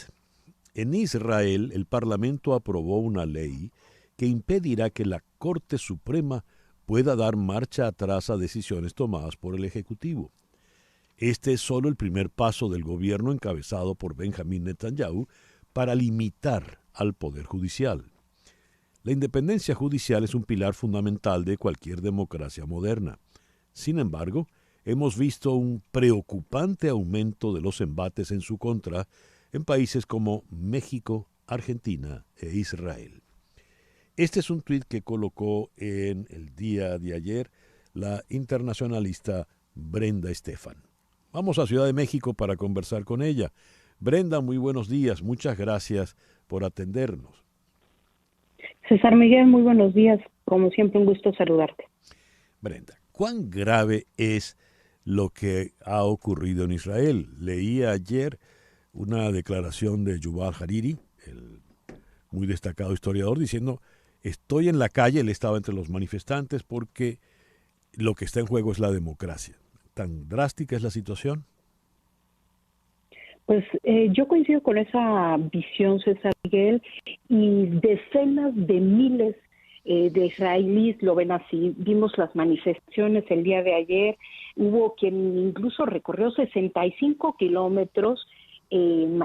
En Israel, el Parlamento aprobó una ley que impedirá que la Corte Suprema pueda dar marcha atrás a decisiones tomadas por el Ejecutivo. Este es solo el primer paso del gobierno encabezado por Benjamín Netanyahu para limitar al Poder Judicial. La independencia judicial es un pilar fundamental de cualquier democracia moderna. Sin embargo, hemos visto un preocupante aumento de los embates en su contra en países como México, Argentina e Israel. Este es un tuit que colocó en el día de ayer la internacionalista Brenda Estefan. Vamos a Ciudad de México para conversar con ella. Brenda, muy buenos días. Muchas gracias por atendernos. César Miguel, muy buenos días. Como siempre, un gusto saludarte. Brenda, ¿cuán grave es lo que ha ocurrido en Israel? Leía ayer una declaración de Yuval Hariri, el muy destacado historiador, diciendo: estoy en la calle, él estaba entre los manifestantes, porque lo que está en juego es la democracia. ¿Tan drástica es la situación? Pues yo coincido con esa visión, César Miguel, y decenas de miles de israelíes lo ven así. Vimos las manifestaciones el día de ayer, hubo quien incluso recorrió 65 kilómetros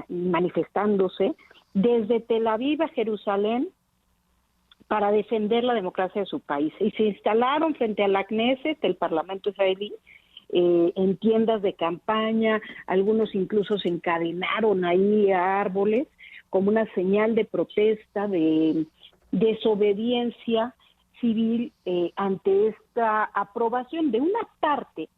manifestándose desde Tel Aviv a Jerusalén para defender la democracia de su país. Y se instalaron frente a la Knesset, el Parlamento israelí, en tiendas de campaña, algunos incluso se encadenaron ahí a árboles como una señal de protesta, de desobediencia civil ante esta aprobación de una parte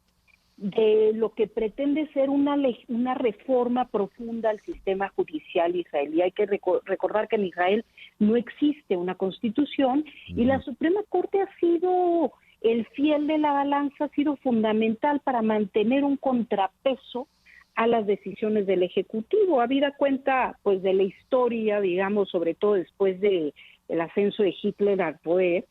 de lo que pretende ser una reforma profunda al sistema judicial israelí. Hay que recordar que en Israel no existe una constitución y la Suprema Corte ha sido el fiel de la balanza, ha sido fundamental para mantener un contrapeso a las decisiones del Ejecutivo, habida cuenta pues de la historia, digamos, sobre todo después del ascenso de Hitler al poder.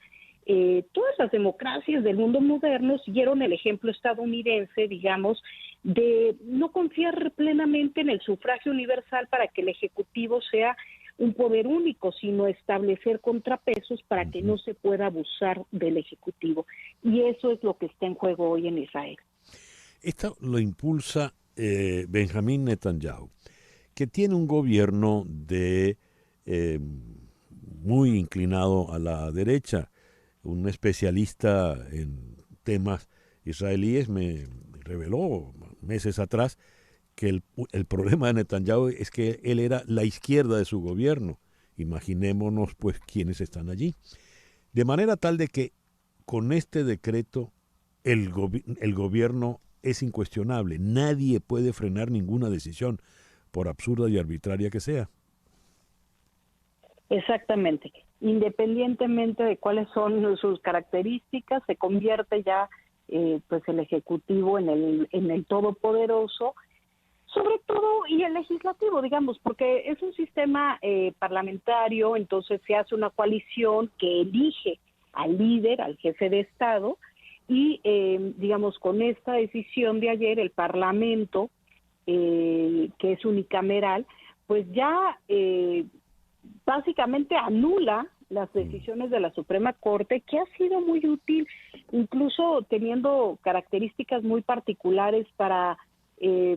Todas las democracias del mundo moderno siguieron el ejemplo estadounidense, digamos, de no confiar plenamente en el sufragio universal para que el Ejecutivo sea un poder único, sino establecer contrapesos para que no se pueda abusar del Ejecutivo. Y eso es lo que está en juego hoy en Israel. Esto lo impulsa Benjamín Netanyahu, que tiene un gobierno muy inclinado a la derecha. Un especialista en temas israelíes me reveló meses atrás que el problema de Netanyahu es que él era la izquierda de su gobierno. Imaginémonos pues quiénes están allí. De manera tal de que con este decreto el gobierno es incuestionable. Nadie puede frenar ninguna decisión, por absurda y arbitraria que sea. Exactamente. Independientemente de cuáles son sus características, se convierte ya pues el Ejecutivo en el todopoderoso, sobre todo, y el legislativo, digamos, porque es un sistema parlamentario, entonces se hace una coalición que elige al líder, al jefe de Estado, y digamos, con esta decisión de ayer, el Parlamento, que es unicameral, pues ya básicamente anula las decisiones de la Suprema Corte, que ha sido muy útil, incluso teniendo características muy particulares para,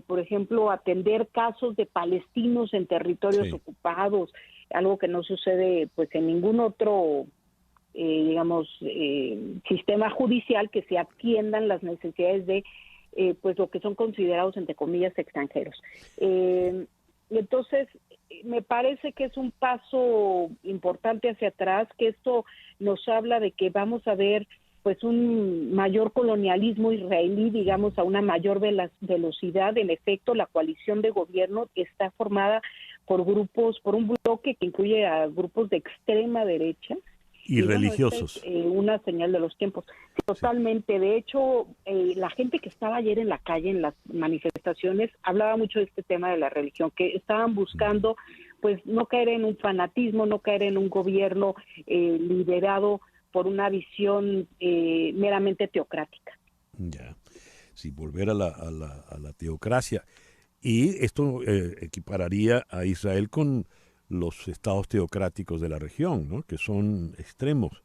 por ejemplo, atender casos de palestinos en territorios ocupados, algo que no sucede pues en ningún otro sistema judicial, que se atiendan las necesidades de pues lo que son considerados entre comillas extranjeros. Entonces, me parece que es un paso importante hacia atrás, que esto nos habla de que vamos a ver pues un mayor colonialismo israelí, digamos, a una mayor velocidad. En efecto, la coalición de gobierno está formada por un bloque que incluye a grupos de extrema derecha, y religiosos. Bueno, es una señal de los tiempos. Totalmente. De hecho, la gente que estaba ayer en la calle, en las manifestaciones, hablaba mucho de este tema de la religión, que estaban buscando pues no caer en un fanatismo, no caer en un gobierno liderado por una visión meramente teocrática. Ya, sí, volver a la teocracia. Y esto equipararía a Israel con los estados teocráticos de la región, ¿no? Que son extremos.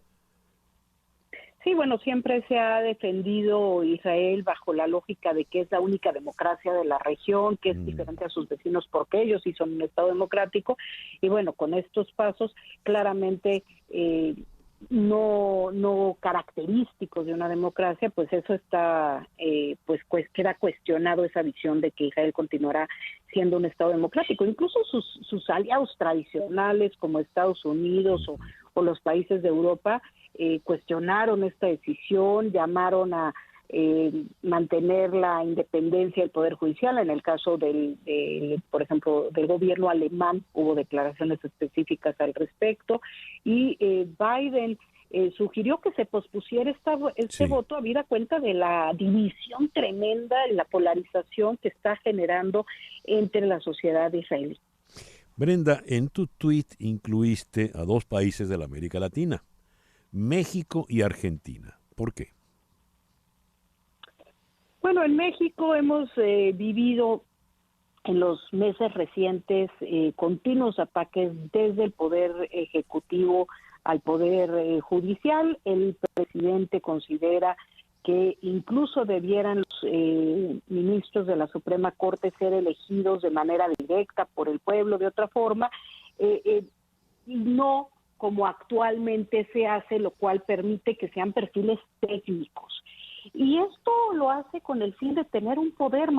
Sí, bueno, siempre se ha defendido Israel bajo la lógica de que es la única democracia de la región, que es diferente a sus vecinos porque ellos sí son un estado democrático. Y bueno, con estos pasos claramente no característicos de una democracia, pues eso está, queda cuestionado esa visión de que Israel continuará siendo un Estado democrático. Incluso sus aliados tradicionales como Estados Unidos o los países de Europa cuestionaron esta decisión, llamaron a mantener la independencia del Poder Judicial. En el caso por ejemplo, del gobierno alemán hubo declaraciones específicas al respecto, y Biden sugirió que se pospusiera este voto, habida cuenta de la división tremenda, la polarización que está generando entre la sociedad israelí. Brenda, en tu tuit incluiste a 2 países de la América Latina, México y Argentina. ¿Por qué? Bueno, en México hemos vivido en los meses recientes continuos ataques desde el Poder Ejecutivo al Poder Judicial. El presidente considera que incluso debieran los ministros de la Suprema Corte ser elegidos de manera directa por el pueblo, de otra forma, y no como actualmente se hace, lo cual permite que sean perfiles técnicos. Y esto lo hace con el fin de tener un poder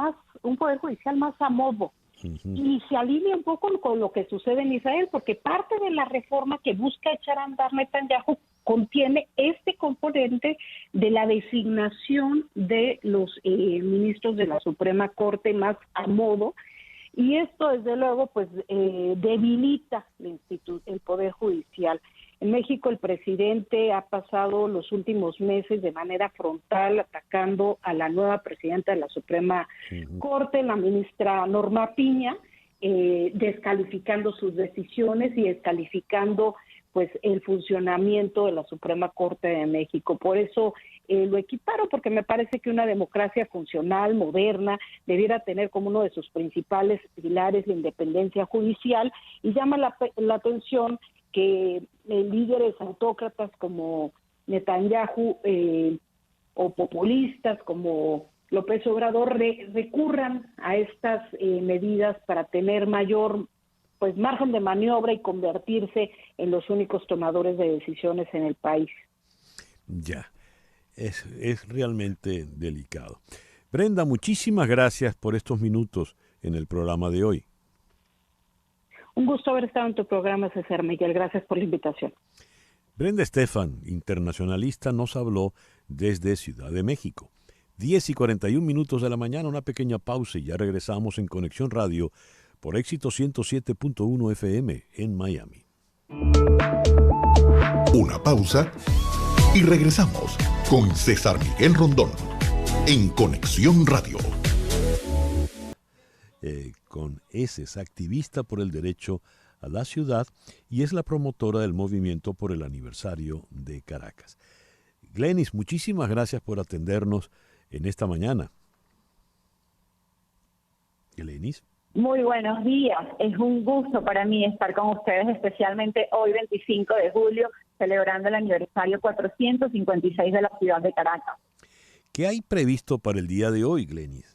judicial más a modo. Y se alinea un poco con lo que sucede en Israel, porque parte de la reforma que busca echar a andar Netanyahu contiene este componente de la designación de los ministros de la Suprema Corte más a modo, y esto desde luego pues debilita el Poder Judicial. En México el presidente ha pasado los últimos meses de manera frontal atacando a la nueva presidenta de la Suprema Corte, la ministra Norma Piña, descalificando sus decisiones y descalificando pues el funcionamiento de la Suprema Corte de México. Por eso lo equiparo, porque me parece que una democracia funcional, moderna, debiera tener como uno de sus principales pilares la independencia judicial, y llama la atención que líderes autócratas como Netanyahu o populistas como López Obrador recurran a estas medidas para tener mayor pues margen de maniobra y convertirse en los únicos tomadores de decisiones en el país. Ya, es realmente delicado. Brenda, muchísimas gracias por estos minutos en el programa de hoy. Un gusto haber estado en tu programa, César Miguel. Gracias por la invitación. Brenda Estefan, internacionalista, nos habló desde Ciudad de México. 10:41 de la mañana, una pequeña pausa y ya regresamos en Conexión Radio por Éxito 107.1 FM en Miami. Una pausa y regresamos con César Miguel Rondón en Conexión Radio. Con es activista por el derecho a la ciudad y es la promotora del movimiento por el aniversario de Caracas. Glenis, muchísimas gracias por atendernos en esta mañana. Glenis. Muy buenos días, es un gusto para mí estar con ustedes, especialmente hoy 25 de julio, celebrando el aniversario 456 de la ciudad de Caracas. ¿Qué hay previsto para el día de hoy, Glenis?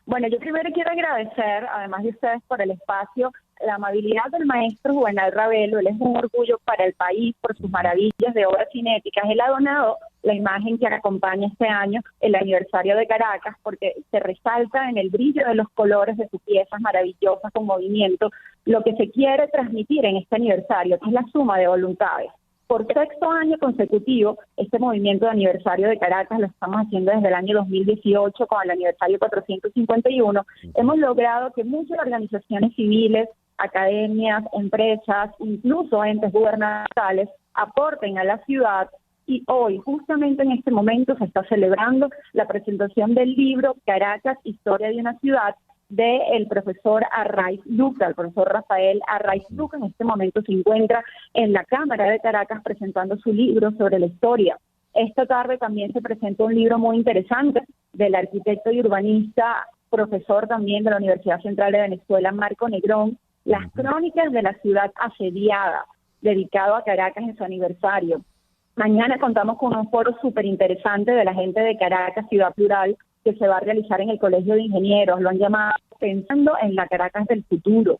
Bueno, yo primero quiero agradecer, además de ustedes, por el espacio, la amabilidad del maestro Juvenal Ravelo. Él es un orgullo para el país por sus maravillas de obras cinéticas. Él ha donado la imagen que acompaña este año el aniversario de Caracas, porque se resalta en el brillo de los colores de sus piezas maravillosas con movimiento lo que se quiere transmitir en este aniversario, que es la suma de voluntades. Por 6º año consecutivo, este movimiento de aniversario de Caracas lo estamos haciendo desde el año 2018 con el aniversario 451. Hemos logrado que muchas organizaciones civiles, academias, empresas, incluso entes gubernamentales aporten a la ciudad, y hoy, justamente en este momento, se está celebrando la presentación del libro Caracas, Historia de una Ciudad, del profesor Arraiz Luca. El profesor Rafael Arraiz Luca en este momento se encuentra en la Cámara de Caracas presentando su libro sobre la historia. Esta tarde también se presenta un libro muy interesante del arquitecto y urbanista, profesor también de la Universidad Central de Venezuela, Marco Negrón, Las Crónicas de la Ciudad Asediada, dedicado a Caracas en su aniversario. Mañana contamos con un foro súper interesante de la gente de Caracas, Ciudad Plural, que se va a realizar en el Colegio de Ingenieros. Lo han llamado Pensando en la Caracas del Futuro.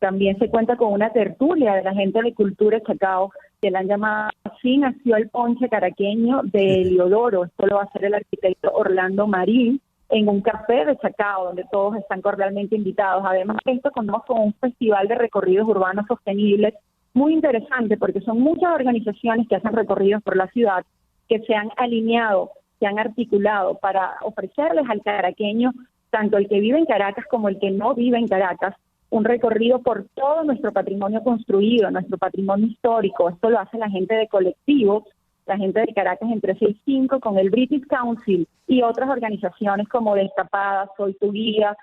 También se cuenta con una tertulia de la gente de Cultura Chacao, que la han llamado así, nació el ponche caraqueño de Heliodoro. Esto lo va a hacer el arquitecto Orlando Marín en un café de Chacao, donde todos están cordialmente invitados. Además de esto, contamos con un festival de recorridos urbanos sostenibles muy interesante, porque son muchas organizaciones que hacen recorridos por la ciudad, que se han alineado, se han articulado para ofrecerles al caraqueño, tanto el que vive en Caracas como el que no vive en Caracas, un recorrido por todo nuestro patrimonio construido, nuestro patrimonio histórico. Esto lo hace la gente de Colectivos, la gente de Caracas en 365 con el British Council y otras organizaciones como Destapada, Soy tu Guía,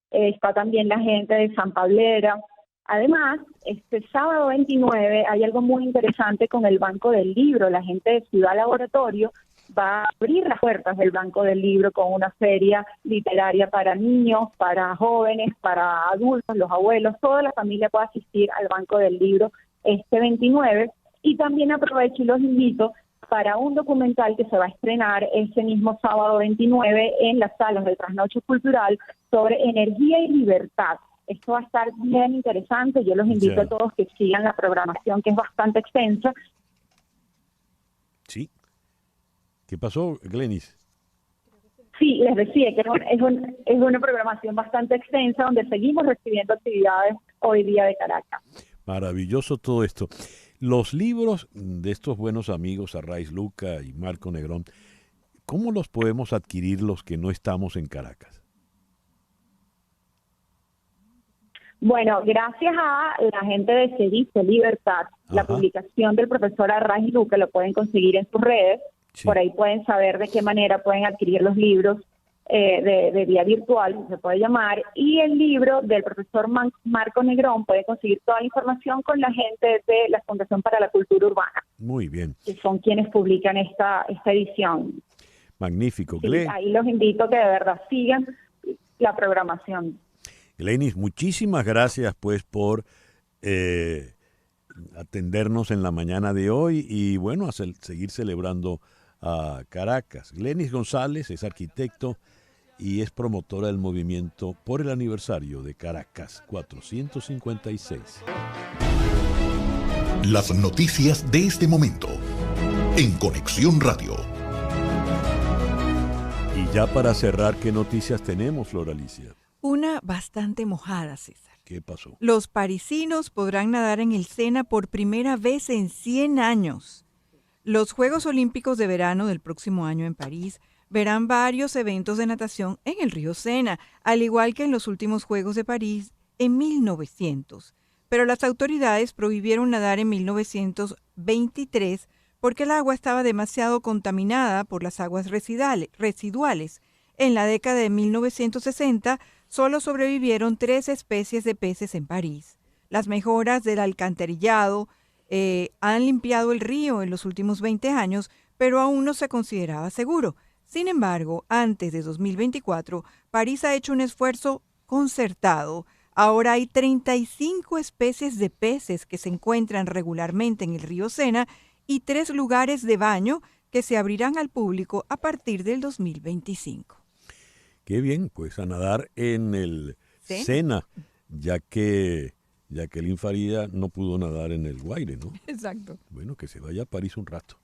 está también la gente de San Pablera. Además, este sábado 29 hay algo muy interesante con el Banco del Libro. La gente de Ciudad Laboratorio va a abrir las puertas del Banco del Libro con una feria literaria para niños, para jóvenes, para adultos, los abuelos, toda la familia puede asistir al Banco del Libro este 29. Y también aprovecho y los invito para un documental que se va a estrenar ese mismo sábado 29 en las salas de Trasnoche Cultural sobre energía y libertad. Esto va a estar bien interesante. Yo los invito a todos que sigan la programación, que es bastante extensa. Sí. ¿Qué pasó, Glenis? Sí, les decía que es una programación bastante extensa donde seguimos recibiendo actividades hoy día de Caracas. Maravilloso todo esto. Los libros de estos buenos amigos, Arraiz Luca y Marco Negrón, ¿cómo los podemos adquirir los que no estamos en Caracas? Bueno, gracias a la gente de Cedice Libertad, la publicación del profesor Arraiz Luca lo pueden conseguir en sus redes. Sí. Por ahí pueden saber de qué manera pueden adquirir los libros de vía virtual, se puede llamar, y el libro del profesor Marco Negrón puede conseguir toda la información con la gente de la Fundación para la Cultura Urbana. Muy bien. Que son quienes publican esta edición. Magnífico. Sí, ahí los invito a que de verdad sigan la programación. Glenis, muchísimas gracias pues por atendernos en la mañana de hoy y bueno, a seguir celebrando a Caracas. Glenis González es arquitecto y es promotora del movimiento por el aniversario de Caracas 456. Las noticias de este momento en Conexión Radio. Y ya para cerrar, ¿qué noticias tenemos, Flor Alicia? Una bastante mojada, César. ¿Qué pasó? Los parisinos podrán nadar en el Sena por primera vez en 100 años. Los Juegos Olímpicos de Verano del próximo año en París verán varios eventos de natación en el río Sena, al igual que en los últimos Juegos de París en 1900. Pero las autoridades prohibieron nadar en 1923 porque el agua estaba demasiado contaminada por las aguas residuales. En la década de 1960, solo sobrevivieron 3 especies de peces en París. Las mejoras del alcantarillado han limpiado el río en los últimos 20 años, pero aún no se consideraba seguro. Sin embargo, antes de 2024, París ha hecho un esfuerzo concertado. Ahora hay 35 especies de peces que se encuentran regularmente en el río Sena y 3 lugares de baño que se abrirán al público a partir del 2025. Qué bien, pues a nadar en el Sena, ya que Jacqueline Faría no pudo nadar en el Guaire, ¿no? Exacto. Bueno, que se vaya a París un rato.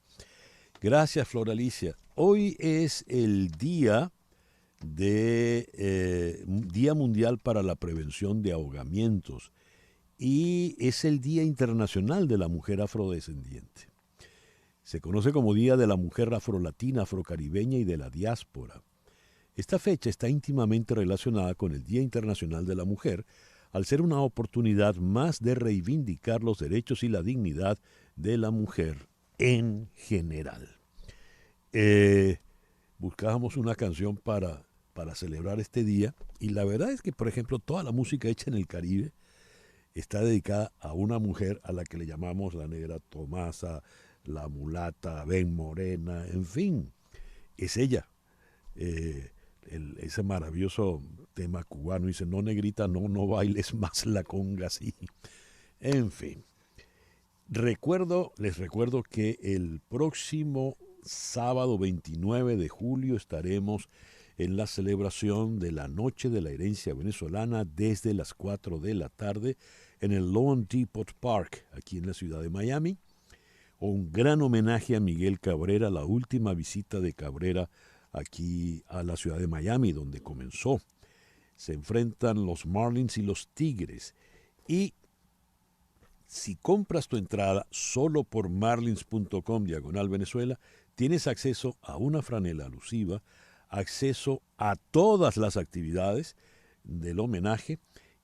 Gracias, Flor Alicia. Hoy es el Día Mundial para la Prevención de Ahogamientos y es el Día Internacional de la Mujer Afrodescendiente. Se conoce como Día de la Mujer Afrolatina, Afrocaribeña y de la Diáspora. Esta fecha está íntimamente relacionada con el Día Internacional de la Mujer, al ser una oportunidad más de reivindicar los derechos y la dignidad de la mujer en general. Buscábamos una canción para celebrar este día y la verdad es que, por ejemplo, toda la música hecha en el Caribe está dedicada a una mujer a la que le llamamos la negra Tomasa, la mulata, Ben Morena, en fin, es ella. Ese maravilloso tema cubano dice, no negrita, no bailes más la conga así. En fin, les recuerdo que el próximo sábado 29 de julio estaremos en la celebración de la Noche de la Herencia Venezolana desde las 4 de la tarde en el Lone Depot Park, aquí en la ciudad de Miami. Un gran homenaje a Miguel Cabrera, la última visita de Cabrera aquí a la ciudad de Miami, donde comenzó. Se enfrentan los Marlins y los Tigres. Y si compras tu entrada solo por marlins.com/Venezuela, tienes acceso a una franela alusiva, acceso a todas las actividades del homenaje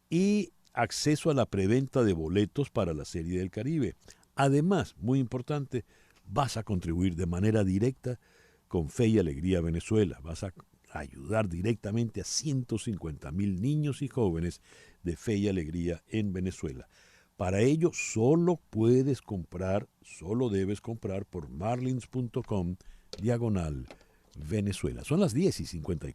y acceso a la preventa de boletos para la Serie del Caribe. Además, muy importante, vas a contribuir de manera directa con Fe y Alegría Venezuela. Vas a ayudar directamente a 150,000 niños y jóvenes de Fe y Alegría en Venezuela. Para ello, solo debes comprar por marlins.com/Venezuela. Son las 10:54.